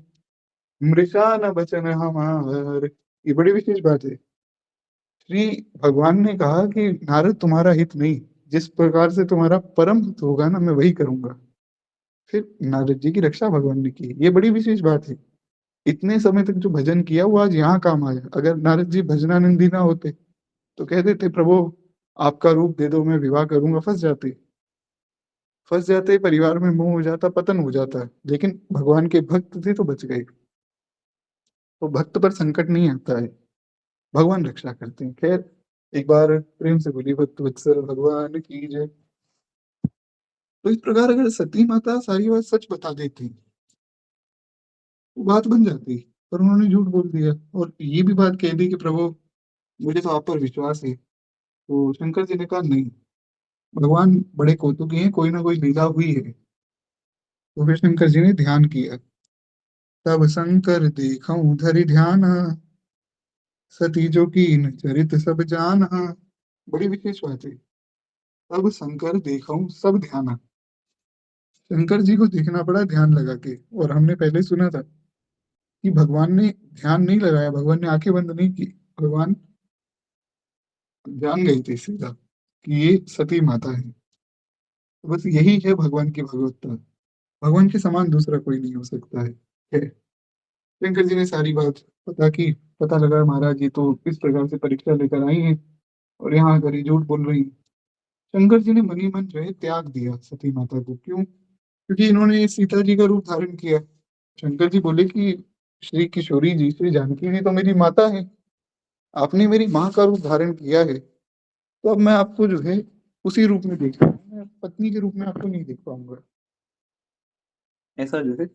मृषा न बचन हमार। ये बड़ी विशेष बात है। श्री भगवान ने कहा कि नारद तुम्हारा हित नहीं, जिस प्रकार से तुम्हारा परम हित होगा ना मैं वही करूंगा। फिर नारद जी की रक्षा भगवान ने की, ये बड़ी विशेष बात है। इतने समय तक जो भजन किया वो आज यहाँ काम आया। अगर नारद जी भजनानंदी ना होते तो कह देते प्रभु आपका रूप दे दो मैं विवाह करूंगा, फंस जाते। फंस जाते, परिवार में मुंह हो जाता, पतन हो जाता। लेकिन भगवान के भक्त थे तो बच गए। तो भक्त पर संकट नहीं आता है, भगवान रक्षा करते हैं। खैर, एक बार प्रेम से बोलिए भक्त वत्सल भगवान की जय। तो इस प्रकार अगर सती माता सारी बात सच बता देती, तो बात बन जाती, पर उन्होंने झूठ बोल दिया और ये भी बात कह दी कि प्रभु मुझे तो आप पर विश्वास है। तो शंकर जी ने कहा नहीं, भगवान बड़े कौतुकी हैं, कोई ना कोई लीला हुई है। तो फिर शंकर जी ने ध्यान किया। तब शंकर देखऊं धरि ध्यान, सती जो कीन चरित सब जान। बड़ी विशेष बात है। तब शंकर देखऊं सब ध्यान, शंकर जी को देखना पड़ा ध्यान लगा के। और हमने पहले सुना था कि भगवान ने ध्यान नहीं लगाया, भगवान ने आंखें बंद नहीं की, भगवान जान गए थे सीधा कि ये सती माता है। तो बस यही है भगवान की भगवत्ता, भगवान के समान दूसरा कोई नहीं हो सकता है। शंकर जी ने सारी बात पता की, पता लगा महाराज ये तो इस प्रकार से परीक्षा लेकर आई हैं और यहाँ आकर ये झूठ बोल रही हैं। शंकर जी ने मनी मन जो है त्याग दिया सती माता को। क्यों? क्योंकि इन्होंने सीता जी का रूप धारण किया। शंकर जी बोले कि श्री किशोरी जी, श्री जानकी जी तो मेरी माता है, आपने मेरी माँ का रूप धारण किया है, तो अब मैं आपको जो है उसी रूप में देख रहा हूँ, मैं पत्नी के रूप में आपको नहीं देख पाऊंगा। ऐसा जो है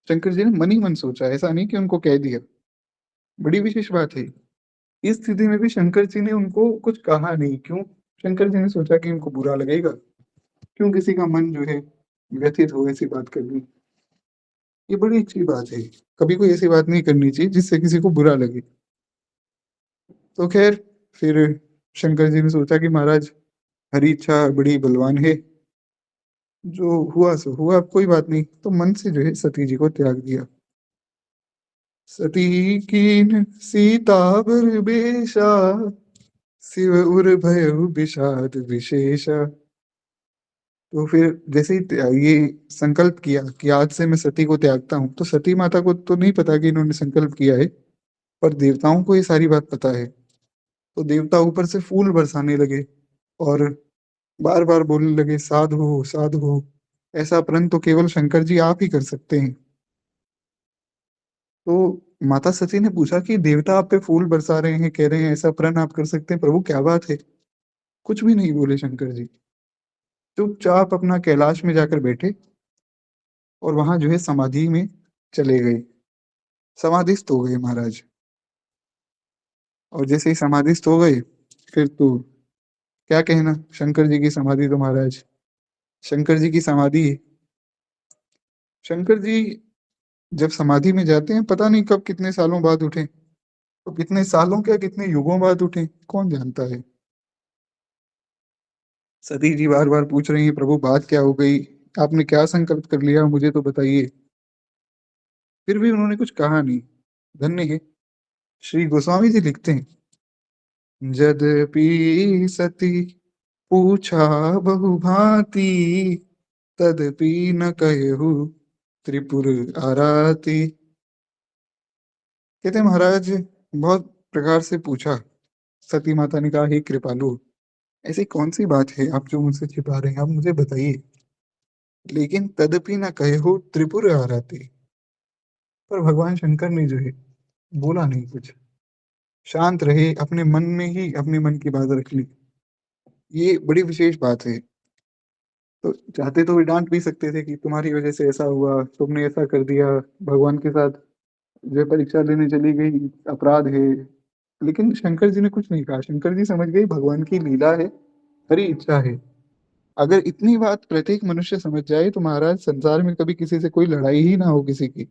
शंकर जी ने मन ही मन सोचा, ऐसा नहीं कि उनको कह दिया। बड़ी विशेष बात है। इस स्थिति में भी शंकर जी ने उनको कुछ कहा नहीं। क्यों? शंकर जी ने सोचा कि इनको बुरा लगेगा, क्यों किसी का मन जो है व्यथित हो ऐसी बात करनी। ये बड़ी अच्छी बात है, कभी कोई ऐसी बात नहीं करनी चाहिए जिससे किसी को बुरा लगे। तो खैर, फिर शंकर जी ने सोचा कि महाराज हरी इच्छा बड़ी बलवान है, जो हुआ सो हुआ, अब कोई बात नहीं। तो मन से जो है सती जी को त्याग दिया। सती कीन सीता बर बेशा, शिव उर भयउ विषाद विशेषा। तो फिर जैसे ही ये संकल्प किया कि आज से मैं सती को त्यागता हूँ, तो सती माता को तो नहीं पता कि इन्होंने संकल्प किया है, पर देवताओं को ये सारी बात पता है। तो देवता ऊपर से फूल बरसाने लगे और बार बार बोलने लगे साधु हो, साधु हो। ऐसा प्रण तो केवल शंकर जी आप ही कर सकते हैं। तो माता सती ने पूछा कि देवता आप पे फूल बरसा रहे हैं, कह रहे हैं ऐसा प्रण आप कर सकते हैं, प्रभु क्या बात है? कुछ भी नहीं बोले शंकर जी, चुपचाप अपना कैलाश में जाकर बैठे और वहां जो है समाधि में चले गए। समाधिस्थ हो गए महाराज। और जैसे ही समाधिस्थ हो गए, फिर तो क्या कहना, शंकर जी की समाधि तो महाराज, शंकर जी की समाधि। शंकर जी जब समाधि में जाते हैं, पता नहीं कब कितने सालों बाद उठे। तो कितने सालों क्या, कितने युगों बाद उठे, कौन जानता है। सती जी बार बार पूछ रही हैं प्रभु बात क्या हो गई, आपने क्या संकल्प कर लिया, मुझे तो बताइए। फिर भी उन्होंने कुछ कहा नहीं। धन्य है। श्री गोस्वामी जी लिखते हैं, यद्यपि सती पूछा बहु भांति, तदपि न कहु त्रिपुर आराती। कहते हैं महाराज बहुत प्रकार से पूछा, सती माता ने कहा हे कृपालु, ऐसी कौन सी बात है आप जो मुझसे छिपा रहे हैं, आप मुझे बताइए। लेकिन तदपि न कहु त्रिपुर आराती, पर भगवान शंकर ने जो है बोला नहीं कुछ, शांत रहे, अपने मन में ही अपने मन की बात रख ली। ये बड़ी विशेष बात है। तो चाहते तो वे डांट भी सकते थे कि तुम्हारी वजह से ऐसा हुआ, तुमने ऐसा कर दिया, भगवान के साथ जो परीक्षा लेने चली गई, अपराध है। लेकिन शंकर जी ने कुछ नहीं कहा। शंकर जी समझ गए भगवान की लीला है, हरी इच्छा है। अगर इतनी बात प्रत्येक मनुष्य समझ जाए तो महाराज संसार में कभी किसी से कोई लड़ाई ही ना हो किसी की।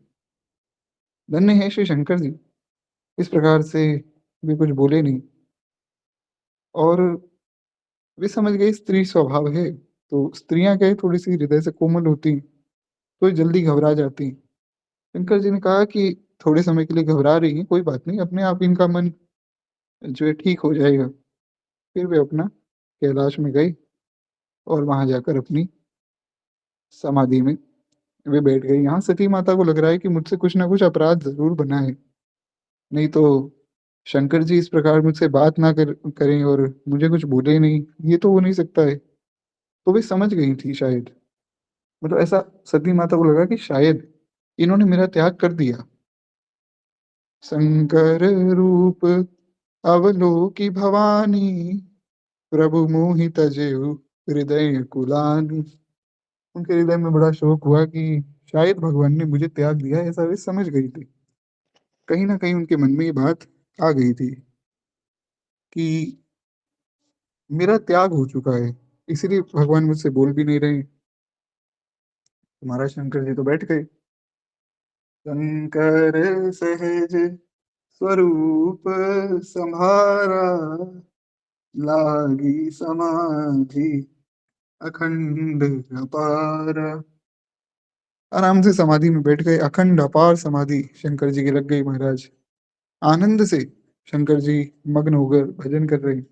धन्य है श्री शंकर जी, इस प्रकार से वे कुछ बोले नहीं। और वे समझ गए स्त्री स्वभाव है, तो स्त्रियां क्या है, थोड़ी सी हृदय से कोमल होती, तो जल्दी घबरा जाती। शंकर जी ने कहा कि थोड़े समय के लिए घबरा रही हैं, कोई बात नहीं, अपने आप इनका मन जो है ठीक हो जाएगा। फिर वे अपना कैलाश में गए और वहां जाकर अपनी समाधि में वे बैठ गई। यहाँ सती माता को लग रहा है कि मुझसे कुछ ना कुछ अपराध जरूर बना है, नहीं तो शंकर जी इस प्रकार मुझसे बात ना करें और मुझे कुछ बोले नहीं, ये तो हो नहीं सकता है। तो वे समझ गई थी शायद, मतलब ऐसा सती माता को लगा कि शायद इन्होंने मेरा त्याग कर दिया। शंकर रूप अवलोकि भवानी, प्रभु मोहि तजेउ हृदय कुलानी। उनके हृदय में बड़ा शोक हुआ कि शायद भगवान ने मुझे त्याग दिया, ऐसा वे समझ गई थी। कहीं ना कहीं उनके मन में ये बात आ गई थी कि मेरा त्याग हो चुका है, इसीलिए भगवान मुझसे बोल भी नहीं रहे। तुम्हारा शंकर जी तो बैठ गए। शंकर सहज स्वरूप संहारा, लागी समाधि अखंड अपार। आराम से समाधि में बैठ गए, अखंड अपार समाधि शंकर जी की लग गई महाराज। आनंद से शंकर जी मग्न होकर भजन कर रहे हैं।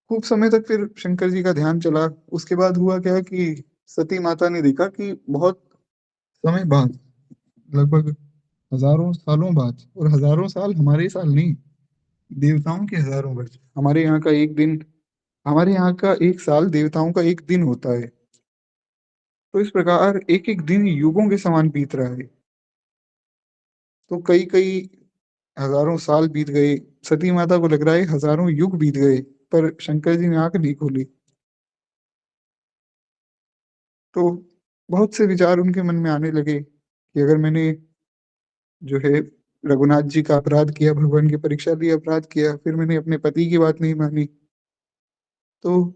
खूब समय तक फिर शंकर जी का ध्यान चला। उसके बाद हुआ क्या कि सती माता ने देखा कि बहुत समय बाद, लगभग हजारों सालों बाद, और हजारों साल हमारे साल नहीं, देवताओं के हजारों वर्ष। हमारे यहाँ का एक दिन, हमारे यहाँ का एक साल देवताओं का एक दिन होता है। तो इस प्रकार एक एक दिन युगों के समान बीत रहा है। तो कई कई हजारों साल बीत गए। सती माता को लग रहा है हजारों युग बीत गए, पर शंकर जी ने आंख नहीं खोली। तो बहुत से विचार उनके मन में आने लगे कि अगर मैंने जो है रघुनाथ जी का अपराध किया, भगवान की परीक्षा ली, अपराध किया, फिर मैंने अपने पति की बात नहीं मानी, तो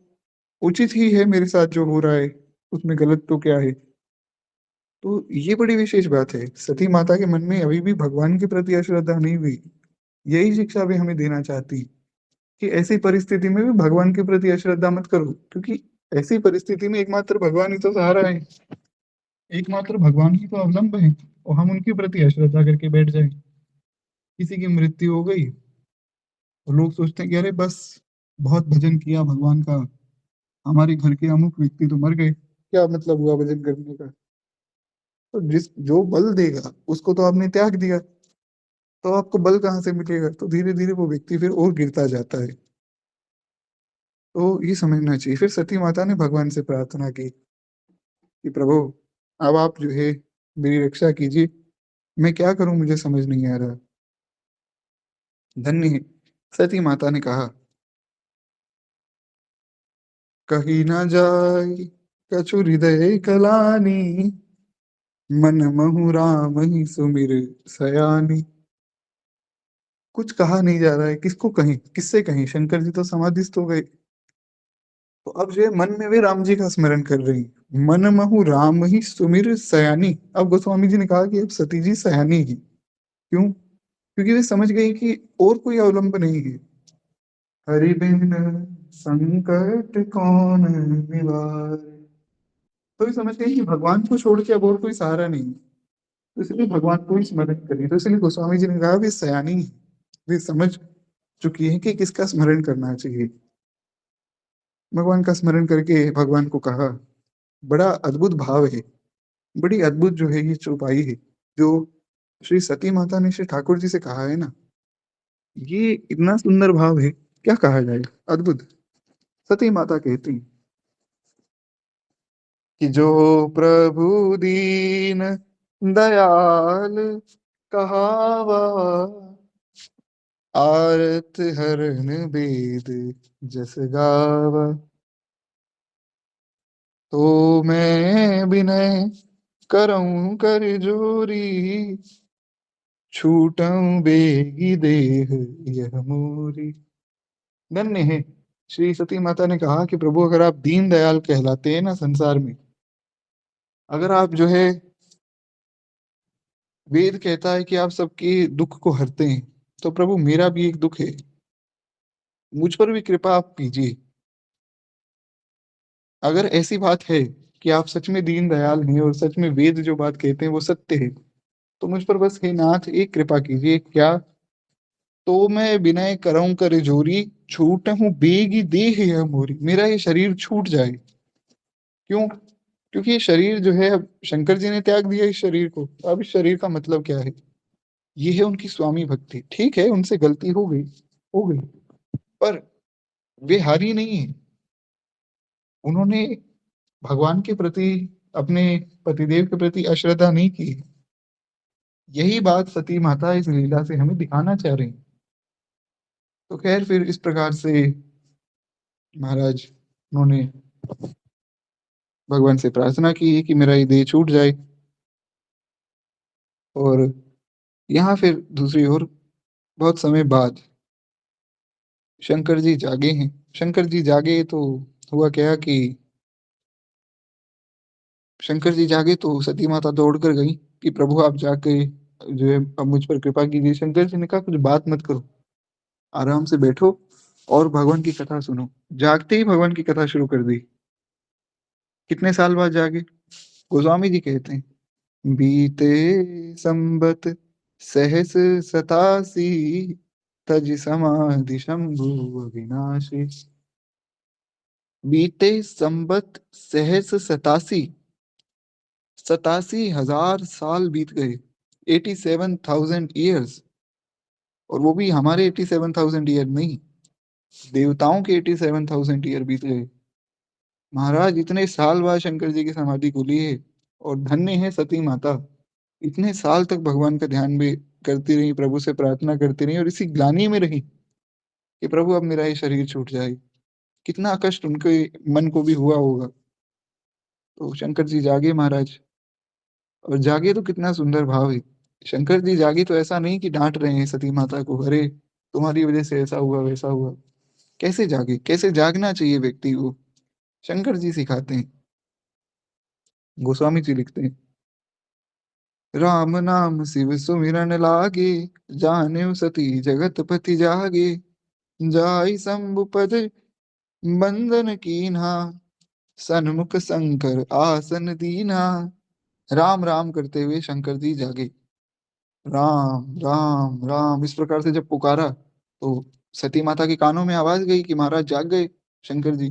उचित ही है मेरे साथ जो हो रहा है, उसमें गलत तो क्या है। तो ये बड़ी विशेष बात है, सती माता के मन में अभी भी भगवान के प्रति अश्रद्धा नहीं हुई। यही शिक्षा भी हमें देना चाहती कि ऐसी परिस्थिति में भी भगवान के प्रति अश्रद्धा मत करो, क्योंकि ऐसी परिस्थिति में एकमात्र भगवान ही तो सहारा है, एकमात्र भगवान ही तो अवलंब है। और हम उनके प्रति अश्रद्धा करके बैठ जाए, किसी की मृत्यु हो गई तो लोग सोचते हैं कि अरे बस बहुत भजन किया भगवान का, हमारे घर के अमुक व्यक्ति तो मर गए, क्या मतलब हुआ भजन करने का। तो जिस जो बल देगा उसको तो आपने त्याग दिया, तो आपको बल कहाँ से मिलेगा। तो धीरे धीरे वो व्यक्ति फिर और गिरता जाता है। तो ये समझना चाहिए। फिर सती माता ने भगवान से प्रार्थना की कि प्रभु, अब आप जो है मेरी रक्षा कीजिए, मैं क्या करूं मुझे समझ नहीं आ रहा। धन्य है, सती माता ने कहा, कही ना जाय कछु हृदय कलानी, मन महु राम ही सुमिर सयानी। कुछ कहा नहीं जा रहा है, किसको कहें, किससे कहें, शंकर जी तो समाधिस्थ हो गए। तो अब जो है मन में वे राम जी का स्मरण कर रही, मन महु राम ही सुमिर सयानी। अब गोस्वामी जी ने कहा कि अब सती जी सयानी ही क्यों, क्योंकि वे समझ गई कि और कोई अवलंब नहीं है। हरि बिन संकट कौन निवार। तो ये समझ गई कि भगवान को छोड़ के अब और कोई सहारा नहीं है, तो इसलिए भगवान को ही स्मरण करें। तो इसलिए गोस्वामी जी ने कहा वे सयानी हैं, वे समझ चुकी है कि किसका स्मरण करना चाहिए। भगवान का स्मरण करके भगवान को कहा। बड़ा अद्भुत भाव है, बड़ी अद्भुत जो है ये चौपाई है जो श्री सती माता ने श्री ठाकुर जी से कहा है ना। ये इतना सुंदर भाव है, क्या कहा जाए, अद्भुत। सती माता कहती कि जो प्रभु दीन दयाल कहावा, आरत हरन वेद जस गावा। तो मैं विनय करऊं कर जोरी, छूटऊं बेगी देह यह मोरी। धन्य है, श्री सती माता ने कहा कि प्रभु अगर आप दीन दयाल कहलाते हैं ना संसार में, अगर आप जो है, वेद कहता है कि आप सबके दुख को हरते हैं, तो प्रभु मेरा भी एक दुख है, मुझ पर भी कृपा आप कीजिए। अगर ऐसी बात है कि आप सच में दीन दयाल हैं और सच में वेद जो बात कहते हैं वो सत्य है, तो मुझ पर बस हे नाथ एक कृपा कीजिए। क्या? तो मैं विनय करऊं कर जोरी, छूटहूं बेगी देह यह मोरी। मेरा ये शरीर छूट जाए। क्यों? क्योंकि ये शरीर जो है, अब शंकर जी ने त्याग दिया इस शरीर को, तो अब इस शरीर का मतलब क्या है। ये है उनकी स्वामी भक्ति। ठीक है, उनसे गलती हो गई, हो गई, पर वे हारी नहीं है। उन्होंने भगवान के प्रति, अपने पतिदेव के प्रति अश्रद्धा नहीं की। यही बात सती माता इस लीला से हमें दिखाना चाह रही। तो खैर फिर इस प्रकार से महाराज उन्होंने भगवान से प्रार्थना की कि मेरा ये देह छूट जाए। और यहाँ फिर दूसरी ओर बहुत समय बाद शंकर जी जागे हैं। शंकर जी जागे तो हुआ क्या कि शंकर जी जागे तो सती माता दौड़ कर गई कि प्रभु आप जाके जो है अब मुझ पर कृपा कीजिए। शंकर जी ने कहा कुछ बात मत करो, आराम से बैठो और भगवान की कथा सुनो। जागते ही भगवान की कथा शुरू कर दी। कितने साल बाद जागे? गोस्वामी जी कहते हैं बीते संबत सहस सतासी तज समाधि शंभु अविनाशी। बीते संबत सहस सतासी, 87,000 साल बीत गए। 87,000 ईयर्स। और वो भी हमारे 87,000 ईयर नहीं, देवताओं के 87,000 ईयर बीत गए। महाराज इतने साल बाद शंकर जी की समाधि खुली है। और धन्य है सती माता, इतने साल तक भगवान का ध्यान भी करती रही, प्रभु से प्रार्थना करती रही और इसी ग्लानि में रही कि प्रभु अब मेरा ये शरीर छूट जाए। कितना कष्ट उनके मन को भी हुआ होगा। तो शंकर जी जागे महाराज। और जागे तो कितना सुंदर भाव है। शंकर जी जागे तो ऐसा नहीं कि डांट रहे हैं सती माता को, अरे तुम्हारी वजह से ऐसा हुआ वैसा हुआ। कैसे जागे, कैसे जागना चाहिए व्यक्ति को, शंकर जी सिखाते हैं। गोस्वामी जी लिखते हैं राम नाम शिव सुमिरन लागे, जाने सती जगत पति जागे। जाई शंभु पद बंदन कीन्हा, सन्मुख शंकर आसन दीन्हा। राम राम करते हुए शंकर जी जागे। राम राम राम इस प्रकार से जब पुकारा तो सती माता के कानों में आवाज गई कि महाराज जाग गए शंकर जी।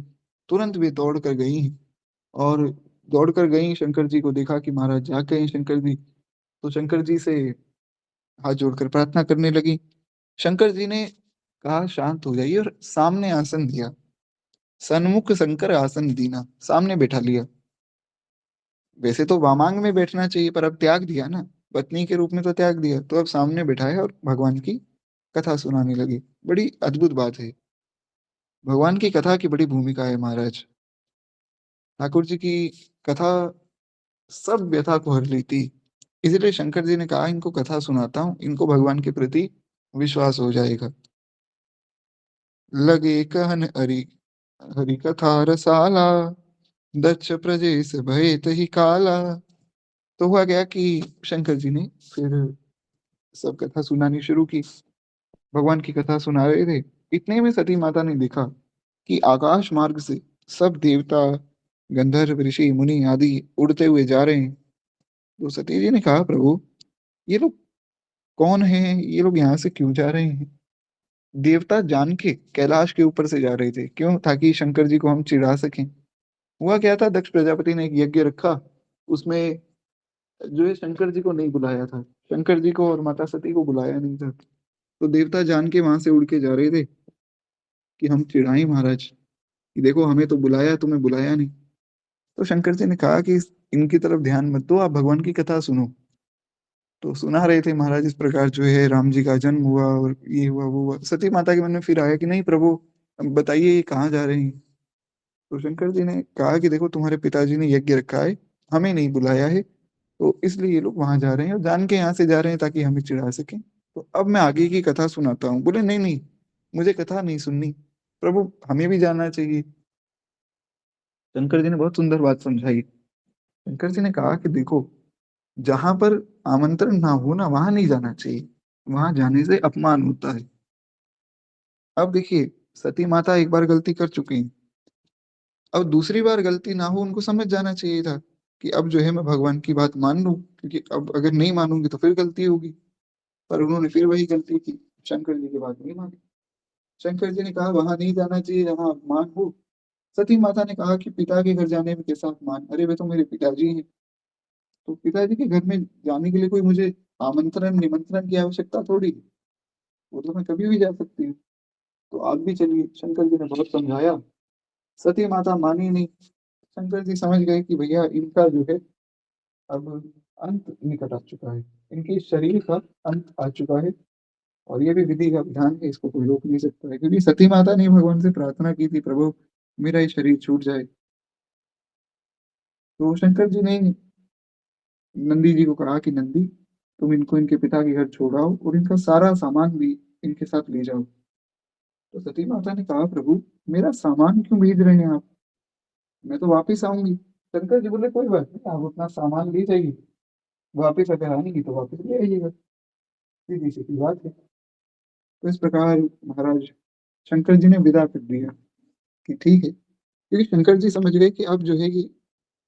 तुरंत वे दौड़ कर गई। और दौड़ कर गई, शंकर जी को देखा कि महाराज जाग गए हैं शंकर जी। तो शंकर जी से हाथ जोड़कर प्रार्थना करने लगी। शंकर जी ने कहा शांत हो जाइए और सामने आसन दिया। सन्मुख शंकर आसन दीना, सामने बैठा लिया। वैसे तो वामांग में बैठना चाहिए पर अब त्याग दिया ना, पत्नी के रूप में तो त्याग दिया, तो अब सामने बैठाया और भगवान की कथा सुनाने लगी। बड़ी अद्भुत बात है। भगवान की कथा की बड़ी भूमिका है महाराज। ठाकुर जी की कथा सब व्यथा को हर लेती। इसलिए शंकर जी ने कहा इनको कथा सुनाता हूँ, इनको भगवान के प्रति विश्वास हो जाएगा। लगे कहन हरि हरि कथा रसाला, दक्ष प्रजेश भय तहि काला। तो हुआ गया कि शंकर जी ने फिर सब कथा सुनानी शुरू की। भगवान की कथा सुना रहे थे, इतने में सती माता ने देखा कि आकाश मार्ग से सब देवता गंधर्व ऋषि मुनि आदि उड़ते हुए जा रहे हैं। तो सती जी ने कहा प्रभु ये लोग कौन हैं, ये लोग यहाँ से क्यों जा रहे हैं? देवता जान के कैलाश के ऊपर से जा रहे थे, क्यों? ताकि शंकर जी को हम चिढ़ा सकें। हुआ क्या था, दक्ष प्रजापति ने एक यज्ञ रखा, उसमें जो है शंकर जी को नहीं बुलाया था, शंकर जी को और माता सती को बुलाया नहीं था। तो देवता जान के वहां से उड़ के जा रहे थे कि हम चिढ़ाएं महाराज कि देखो हमें तो बुलाया, तुम्हें बुलाया नहीं। तो शंकर जी ने कहा कि इनकी तरफ ध्यान मत दो, आप भगवान की कथा सुनो। तो सुना रहे थे महाराज इस प्रकार जो है राम जी का जन्म हुआ और ये हुआ वो हुआ। सती माता के मन में फिर आया कि नहीं प्रभु अब बताइए ये कहाँ जा रहे हैं। तो शंकर जी ने कहा कि देखो तुम्हारे पिताजी ने यज्ञ रखा है, हमें नहीं बुलाया है, तो इसलिए ये लोग वहां जा रहे हैं और जान के यहाँ से जा रहे हैं ताकि हमें चिढ़ा सकें। तो अब मैं आगे की कथा सुनाता हूँ। बोले नहीं नहीं, मुझे कथा नहीं सुननी, प्रभु हमें भी जाना चाहिए। शंकर जी ने बहुत सुंदर बात समझाई। शंकर जी ने कहा कि देखो जहां पर आमंत्रण ना हो ना वहां नहीं जाना चाहिए, वहां जाने से अपमान होता है। अब देखिए सती माता एक बार गलती कर चुकी हैं, अब दूसरी बार गलती ना हो, उनको समझ जाना चाहिए था कि अब जो है मैं भगवान की बात मान लूं, क्योंकि अब अगर नहीं मानूंगी तो फिर गलती होगी। पर उन्होंने फिर वही गलती की, शंकर जी की बात नहीं मानी। शंकर जी ने कहा वहां नहीं जाना चाहिए जहां अपमान हो। सती माता ने कहा कि पिता के घर जाने में कैसा अपमान, अरे वे तो मेरे पिताजी हैं। तो पिताजी के घर में जाने के लिए कोई मुझे आमंत्रण निमंत्रण की आवश्यकता थोड़ी है, वो तो मैं कभी भी जा सकती हूँ। तो आप भी चलिए। शंकर जी ने बहुत समझाया, सती माता मानी नहीं। शंकर जी समझ गए कि भैया इनका जो है अब अंत निकट आ चुका है। इनके शरीर का अंत आ चुका है और ये भी विधि का विधान है, इसको कोई रोक नहीं सकता है। क्योंकि सती माता ने भगवान से प्रार्थना की थी, प्रभु मेरा ये शरीर छूट जाए। तो शंकर जी ने नंदी जी को कहा कि नंदी, तुम इनको इनके पिता के घर छोड़ आओ और इनका सारा सामान भी इनके साथ ले जाओ। तो सती माता ने कहा, प्रभु मेरा सामान क्यों भेज रहे हैं आप? मैं तो वापिस आऊंगी। शंकर जी बोले, कोई बात नहीं, आप अपना सामान ले जाइए, वापिस अगर आएंगी तो वापिस ले आइएगा, सीधी सीधी बात है। तो इस प्रकार महाराज शंकर जी ने विदा कर दिया कि ठीक है, क्योंकि शंकर जी समझ गए कि अब जो है कि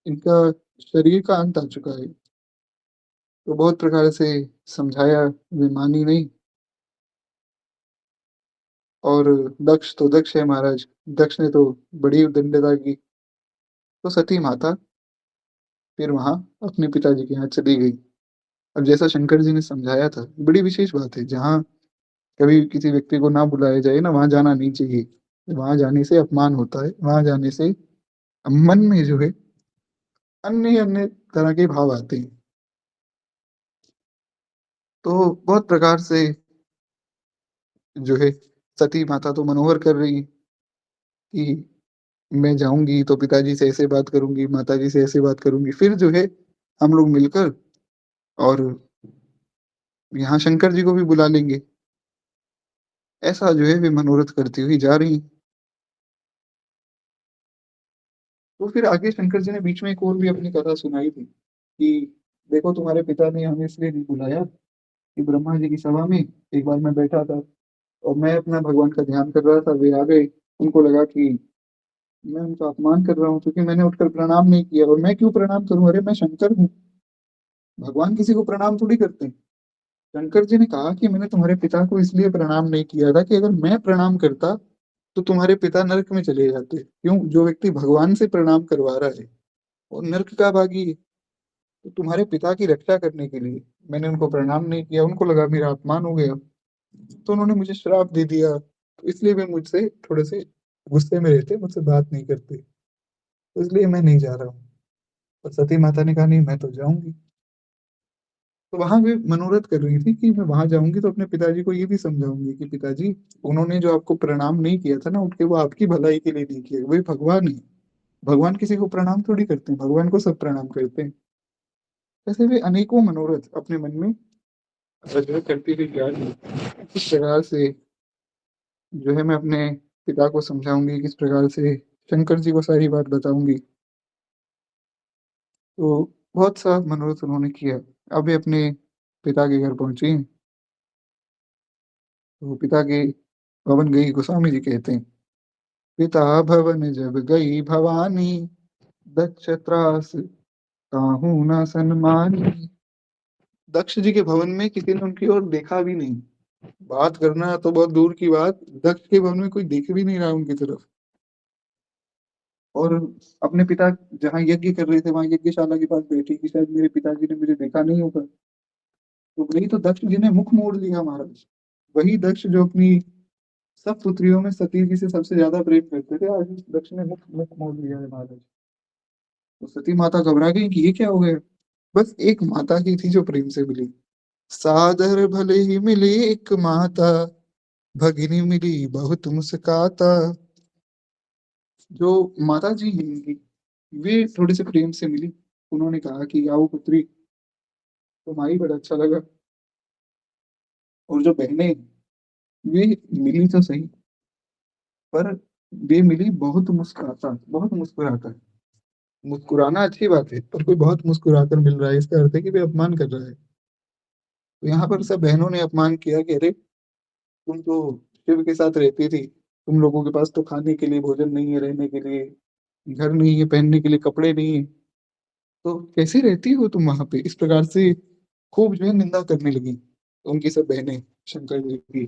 इनका शरीर का अंत आ चुका है। तो बहुत प्रकार से समझाया, वे मानी नहीं। और दक्ष तो दक्ष है महाराज, दक्ष ने तो बड़ी उद्दंडता की। तो सती माता फिर वहां अपने पिताजी के यहाँ चली गई। अब जैसा शंकर जी ने समझाया था, बड़ी विशेष बात है, जहाँ कभी किसी व्यक्ति को ना बुलाया जाए ना, वहां जाना नहीं चाहिए। वहां जाने से अपमान होता है, वहां जाने से मन में जो है अन्य अन्य तरह के भाव आते हैं। तो बहुत प्रकार से जो है सती माता तो मनोहर कर रही है कि मैं जाऊंगी तो पिताजी से ऐसे बात करूंगी, माताजी से ऐसे बात करूंगी, फिर जो है हम लोग मिलकर और यहाँ शंकर जी को भी बुला लेंगे। ऐसा जो है वे मनोरथ करती हुई जा रही हैं। तो फिर आगे शंकर जी ने बीच में एक और भी अपनी कथा सुनाई थी कि देखो, तुम्हारे पिता ने हमें इसलिए नहीं बुलाया कि ब्रह्मा जी की सभा में एक बार मैं बैठा था और मैं अपना भगवान का ध्यान कर रहा था, वे आ गए। उनको लगा कि मैं उनका अपमान कर रहा हूँ क्योंकि मैंने उठकर प्रणाम नहीं किया। और मैं क्यों प्रणाम करूं, अरे मैं शंकर हूँ, भगवान किसी को प्रणाम थोड़ी करते हैं। शंकर जी ने कहा कि मैंने तुम्हारे पिता को इसलिए प्रणाम नहीं किया था कि अगर मैं प्रणाम करता तो तुम्हारे पिता नरक में चले जाते। क्यों? जो व्यक्ति भगवान से प्रणाम करवा रहा है और नर्क का भागी है। तो तुम्हारे पिता की रक्षा करने के लिए मैंने उनको प्रणाम नहीं किया, उनको लगा मेरा अपमान हो गया, तो उन्होंने मुझे श्राप दे दिया। तो इसलिए वे मुझसे थोड़े से गुस्से में रहते, मुझसे बात नहीं करते, तो इसलिए मैं नहीं जा रहा हूँ। और सती माता ने कहा, नहीं मैं तो जाऊंगी। तो वहां वे मनोरथ कर रही थी कि मैं वहां जाऊंगी तो अपने पिताजी को ये भी समझाऊंगी कि पिताजी, उन्होंने जो आपको प्रणाम नहीं किया था ना उठ के, वो आपकी भलाई के लिए नहीं किया, वे भगवान है। भगवान किसी को प्रणाम थोड़ी करते हैं, भगवान को सब प्रणाम करते हैं। ऐसे वे अनेकों मनोरथ अपने मन में जो है करती हुई जा रही है। किस प्रकार से जो है मैं अपने पिता को समझाऊंगी, किस प्रकार से शंकर जी को सारी बात बताऊंगी। तो बहुत सा मनोरथ उन्होंने किया। अब वे अपने पिता के घर पहुंची। तो पिता के भवन गई, गोस्वामी जी कहते हैं, पिता भवन जब गई भवानी, दक्ष त्रास ताहू न सन्मानी। दक्ष जी के भवन में किसी ने उनकी ओर देखा भी नहीं। बात करना तो बहुत दूर की बात, दक्ष के भवन में कोई देख भी नहीं रहा उनकी तरफ। और अपने पिता जहाँ यज्ञ कर रहे थे वहां यज्ञशाला के पास बैठी कि शायद मेरे पिताजी ने मुझे देखा नहीं होगा। तो वही तो दक्ष जी ने मुख मोड़ लिया महाराज। वही दक्ष जो अपनी सब पुत्रियों में सती जी से सबसे ज्यादा प्रेम करते थे, आज उस दक्ष ने मुख मुख मोड़ लिया है महाराज। तो सती माता घबरा गई कि ये क्या हो गया। बस एक माता ही थी जो प्रेम से मिली। सादर भले ही मिली एक माता, भगिनी मिली बहुत मुस्काता। जो माता जी हैं इनकी, वे थोड़े से प्रेम से मिली। उन्होंने कहा कि आओ पुत्री, तुम आई, बड़ा अच्छा लगा। और जो बहनें, वे मिली तो सही, पर वे मिली बहुत मुस्कुराता, बहुत मुस्कुराकर। मुस्कुराना अच्छी बात है, पर कोई बहुत मुस्कुराकर मिल रहा है इसका अर्थ है कि वे अपमान कर रहा है। तो यहाँ पर सब बहनों ने अपमान किया कि अरे, तुम तो शिव के साथ रहती थी, तुम लोगों के पास तो खाने के लिए भोजन नहीं है, रहने के लिए घर नहीं है, पहनने के लिए कपड़े नहीं है, तो कैसे रहती हो तुम वहां पे? इस प्रकार से खूब जो है निंदा करने लगी उनकी सब बहनें शंकर जी की।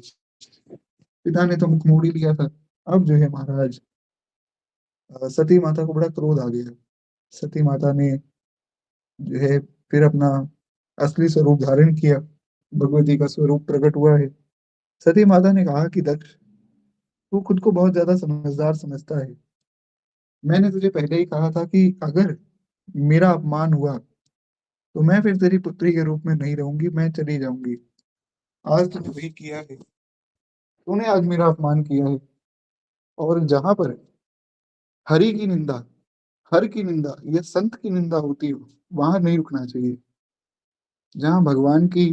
पिता ने तो मुख मोड़ ही लिया था। अब जो है महाराज सती माता को बड़ा क्रोध आ गया। सती माता ने जो है फिर अपना असली स्वरूप धारण किया, भगवती का स्वरूप प्रकट हुआ है। सती माता ने कहा कि दक्ष, तू खुद को बहुत ज्यादा समझदार समझता है। मैंने तुझे पहले ही कहा था कि अगर मेरा अपमान हुआ तो मैं फिर तेरी पुत्री के रूप में नहीं रहूंगी, मैं चली जाऊंगी। आज तूने वही किया है, तूने आज मेरा अपमान किया है। और जहां पर हरि की निंदा, हर की निंदा या संत की निंदा होती हो, वहां नहीं रुकना चाहिए। जहाँ भगवान की,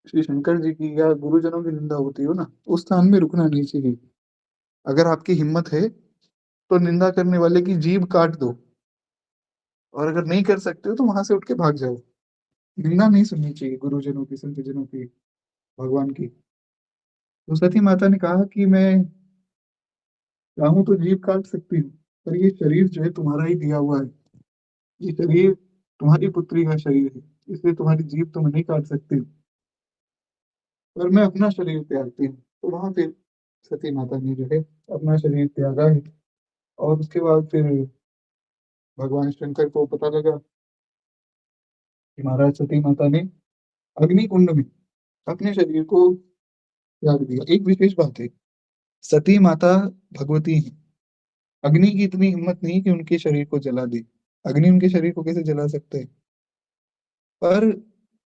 श्री शंकर जी की या गुरुजनों की निंदा होती हो ना, उस स्थान में रुकना नहीं चाहिए। अगर आपकी हिम्मत है तो निंदा करने वाले की जीभ काट दो, और अगर नहीं कर सकते हो तो वहां से उठ के भाग जाओ। निंदा नहीं सुननी चाहिए गुरुजनों की, संतजनों की, भगवान की। तो सती माता ने कहा कि मैं चाहूं तो जीभ काट सकती हूँ, पर ये शरीर जो है तुम्हारा ही दिया हुआ है। ये शरीर तुम्हारी पुत्री का शरीर है, इसलिए तुम्हारी जीभ तो मैं नहीं काट सकती हूँ, पर मैं अपना शरीर त्यागती हूँ। तो वहां फिर सती माता ने जो है अपना शरीर त्यागा है। और उसके बाद फिर भगवान शंकर को पता लगा कि महाराज सती माता ने अग्नि कुंड में अपने शरीर को त्याग दिया। एक विशेष बात है, सती माता भगवती है। अग्नि की इतनी हिम्मत नहीं कि उनके शरीर को जला दे। अग्नि उनके शरीर को कैसे जला सकते हैं? पर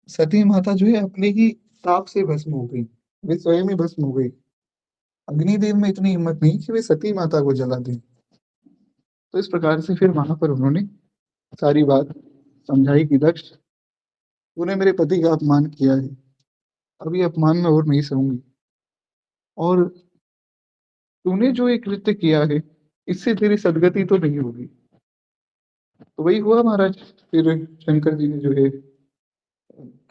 सती माता जो है अपने ही ताप से भस्म हो गई, वे स्वयं ही भस्म हो गई। अग्निदेव में इतनी हिम्मत नहीं कि वे सती माता को जला दें। तो इस प्रकार से फिर वहां पर उन्होंने सारी बात समझाई कि दक्ष, तूने मेरे पति का अपमान किया है, अब ये अपमान मैं और नहीं सहूंगी। और तूने जो एक कृत्य किया है, इससे तेरी सदगति तो नहीं होगी। तो वही हुआ महाराज। फिर शंकर जी ने जो है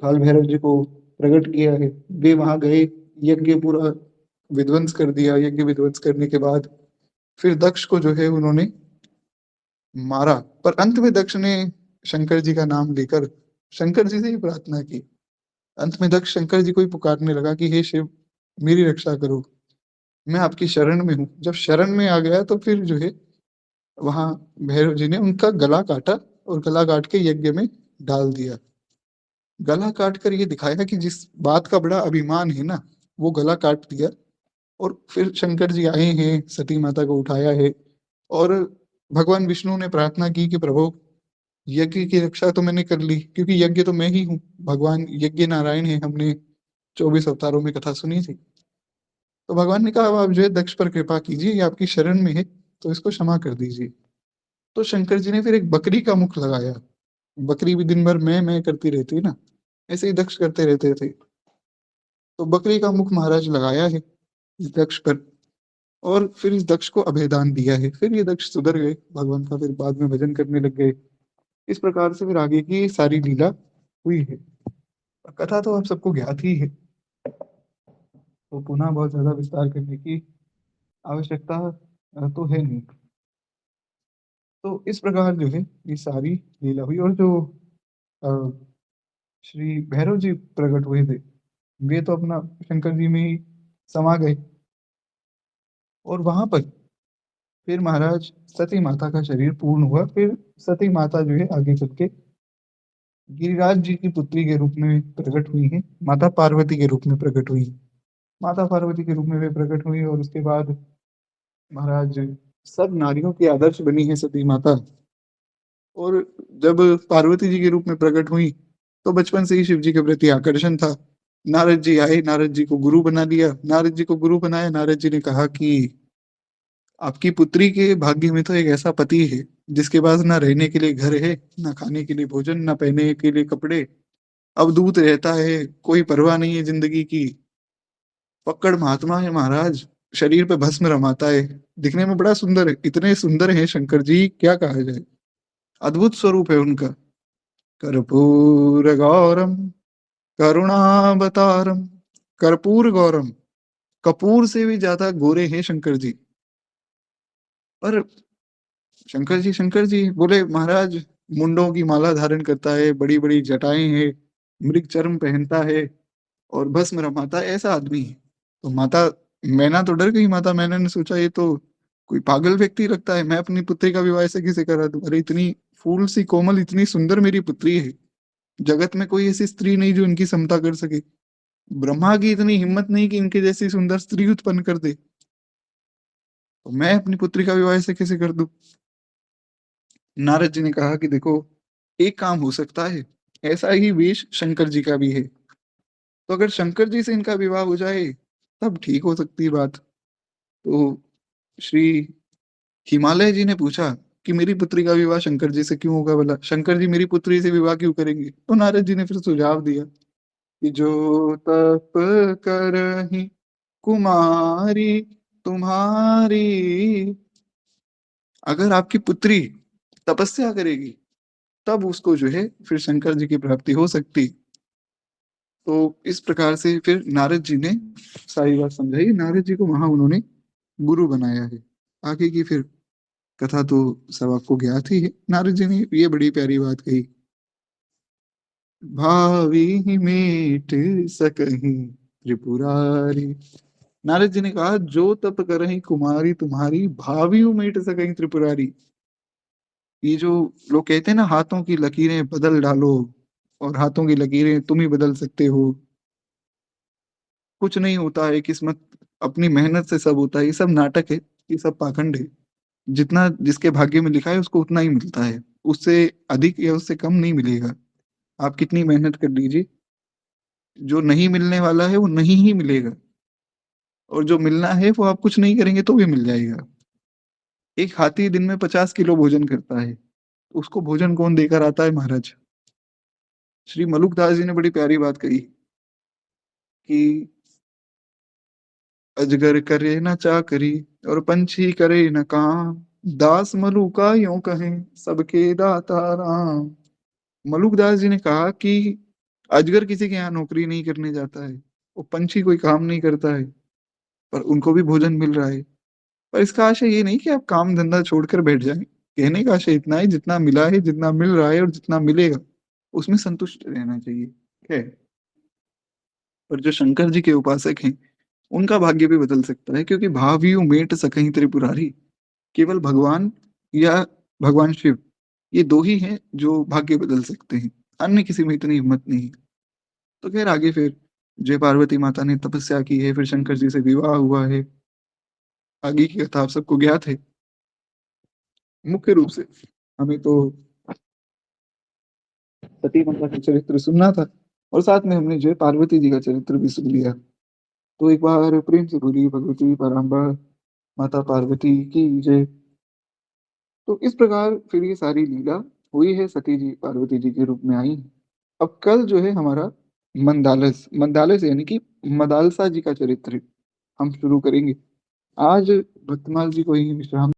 काल भैरव जी को प्रकट किया है। वे वहां गए, यज्ञ पूरा विध्वंस कर दिया। यज्ञ विध्वंस करने के बाद फिर दक्ष को जो है उन्होंने मारा। पर अंत में दक्ष ने शंकर जी का नाम लेकर शंकर जी से ही प्रार्थना की। अंत में दक्ष शंकर जी को ही पुकारने लगा कि हे शिव, मेरी रक्षा करो, मैं आपकी शरण में हूँ। जब शरण में आ गया तो फिर जो है वहां भैरव जी ने उनका गला काटा, और गला काट के यज्ञ में डाल दिया। गला काट कर ये दिखाया कि जिस बात का बड़ा अभिमान है ना, वो गला काट दिया। और फिर शंकर जी आए हैं, सती माता को उठाया है। और भगवान विष्णु ने प्रार्थना की कि प्रभु, यज्ञ की रक्षा तो मैंने कर ली, क्योंकि यज्ञ तो मैं ही हूँ। भगवान यज्ञ नारायण है, हमने 24 अवतारों में कथा सुनी थी। तो भगवान ने कहा अब आप जो है दक्ष पर कृपा कीजिए, ये आपकी शरण में है, तो इसको क्षमा कर दीजिए। तो शंकर जी ने फिर एक बकरी का मुख लगाया। बकरी भी दिन भर मैं करती रहती है ना, ऐसे ही दक्ष करते रहते थे। तो बकरी का मुख महाराज लगाया है इस दक्ष पर, और फिर इस दक्ष को अभयदान दिया है। फिर ये दक्ष सुधर गए, भगवान का फिर बाद में भजन करने लग गए। इस प्रकार से फिर आगे की सारी लीला हुई है। कथा तो आप सबको ज्ञात ही है, तो पुनः बहुत ज्यादा विस्तार करने की आवश्यकता तो है नहीं। तो इस प्रकार जो है ये सारी लीला हुई। और जो अ, श्री भैरव जी प्रकट हुए थे, वे तो अपना शंकर जी में ही समा गए। और वहां पर फिर महाराज सती माता का शरीर पूर्ण हुआ। फिर सती माता जो है आगे चल के गिरिराज जी की पुत्री के रूप में प्रकट हुई है, माता पार्वती के रूप में प्रकट हुई। माता पार्वती के रूप में वे प्रकट हुई, और उसके बाद महाराज सब नारियों की आदर्श बनी है सती माता। और जब पार्वती जी के रूप में प्रकट हुई, तो बचपन से ही शिव जी के प्रति आकर्षण था। नारद जी आए, नारद जी को गुरु बना लिया। नारद जी को गुरु बनाया, नारद जी ने कहा कि आपकी पुत्री के भाग्य में तो एक ऐसा पति है जिसके पास ना रहने के लिए घर है, ना खाने के लिए भोजन, ना पहनने के लिए कपड़े, अवधूत रहता है, कोई परवाह नहीं है जिंदगी की। पक्कड़ महात्मा है महाराज, शरीर पे भस्म रमाता है, दिखने में बड़ा सुंदर है। इतने सुंदर है शंकर जी, क्या कहा जाए। अद्भुत स्वरूप है उनका। कर्पूर गौरम करुणावतारम, कर्पूर गौरम, कपूर से भी ज्यादा गोरे हैं शंकर जी। पर शंकर जी बोले महाराज, मुंडों की माला धारण करता है, बड़ी बड़ी जटाएं हैं, मृग चर्म पहनता है, और भस्म रमाता है, ऐसा आदमी है। तो माता मैना तो डर गई। माता मैना ने सोचा ये तो कोई पागल व्यक्ति लगता है, मैं अपनी पुत्री का विवाह ऐसे किसे करा दूं। अरे इतनी फूल सी कोमल, इतनी सुंदर मेरी पुत्री है, जगत में कोई ऐसी स्त्री नहीं जो इनकी समता कर सके। ब्रह्मा की इतनी हिम्मत नहीं कि इनके जैसी सुंदर स्त्री उत्पन्न कर दे, तो मैं अपनी पुत्री का विवाह ऐसे कैसे कर दूं। नारद जी ने कहा कि देखो, एक काम हो सकता है, ऐसा ही वेश शंकर जी का भी है। तो अगर शंकर जी से इनका विवाह हो जाए, तब ठीक हो सकती है बात। तो श्री हिमालय जी ने पूछा कि मेरी पुत्री का विवाह शंकर जी से क्यों होगा भला? शंकर जी मेरी पुत्री से विवाह क्यों करेंगे? तो नारद जी ने फिर सुझाव दिया कि जो तप करहिं कुमारी तुम्हारी, अगर आपकी पुत्री तपस्या करेगी, तब उसको जो है फिर शंकर जी की प्राप्ति हो सकती। तो इस प्रकार से फिर नारद जी ने सारी बात समझाई। नारद जी को वहां उन्होंने गुरु बनाया है। आगे की फिर कथा तो सब आपको ज्ञात ही है। नारद जी ने ये बड़ी प्यारी बात कही, भावी मेट सकहीं त्रिपुरारी। नारद जी ने कहा जो तप करहिं कुमारी तुम्हारी, भावियों मेट सकहीं त्रिपुरारी। ये जो लोग कहते हैं ना, हाथों की लकीरें बदल डालो, और हाथों की लकीरें तुम ही बदल सकते हो, कुछ नहीं होता है, किस्मत अपनी मेहनत से सब होता है, ये सब नाटक है, ये सब पाखंड है। जितना जिसके भाग्य में लिखा है उसको उतना ही मिलता है, उससे अधिक या उससे कम नहीं मिलेगा। आप कितनी मेहनत कर लीजिए, जो नहीं मिलने वाला है वो नहीं ही मिलेगा, और जो मिलना है वो आप कुछ नहीं करेंगे तो भी मिल जाएगा। एक हाथी दिन में 50 किलो भोजन करता है, उसको भोजन कौन देकर आता है महाराज? श्री मलुकदास जी ने बड़ी प्यारी बात कही कि अजगर करे न चाकरी और पंछी करे न काम, दास मलुका यूं कहें सबके दाता राम। मलुकदास जी ने कहा कि अजगर किसी के यहाँ नौकरी नहीं करने जाता है, वो पंछी कोई काम नहीं करता है, पर उनको भी भोजन मिल रहा है। पर इसका आशय ये नहीं कि आप काम धंधा छोड़कर बैठ जाएं। कहने का आशय इतना है, जितना मिला है, जितना मिल रहा है और जितना मिलेगा, उसमें संतुष्ट रहना चाहिए है। पर जो शंकर जी के उपासक हैं, उनका भाग्य भी बदल सकता है, क्योंकि भावियो मेट सकहीं त्रिपुरारी। केवल भगवान या भगवान शिव, ये दो ही हैं जो भाग्य बदल सकते हैं, अन्य किसी में इतनी हिम्मत नहीं है। तो खैर आगे फिर जय पार्वती माता ने तपस्या की है, फिर शंकर जी से विवाह हुआ है। आगे की कथा आप सबको ज्ञात है। मुख्य रूप से हमें तो सती माता का चरित्र सुनना था, और साथ में हमने जो है पार्वती जी का चरित्र भी सुन लिया। तो एक बार प्रेम से बोली भगवती पराम्बा माता पार्वती की जय। तो इस प्रकार फिर ये सारी लीला हुई है, सती जी पार्वती जी के रूप में आई हैं। अब कल जो है हमारा मंदालस मंदालस यानी कि मदालसा जी का चरित्र हम शुरू करेंगे। आज भक्तमाल जी को ही विश्राम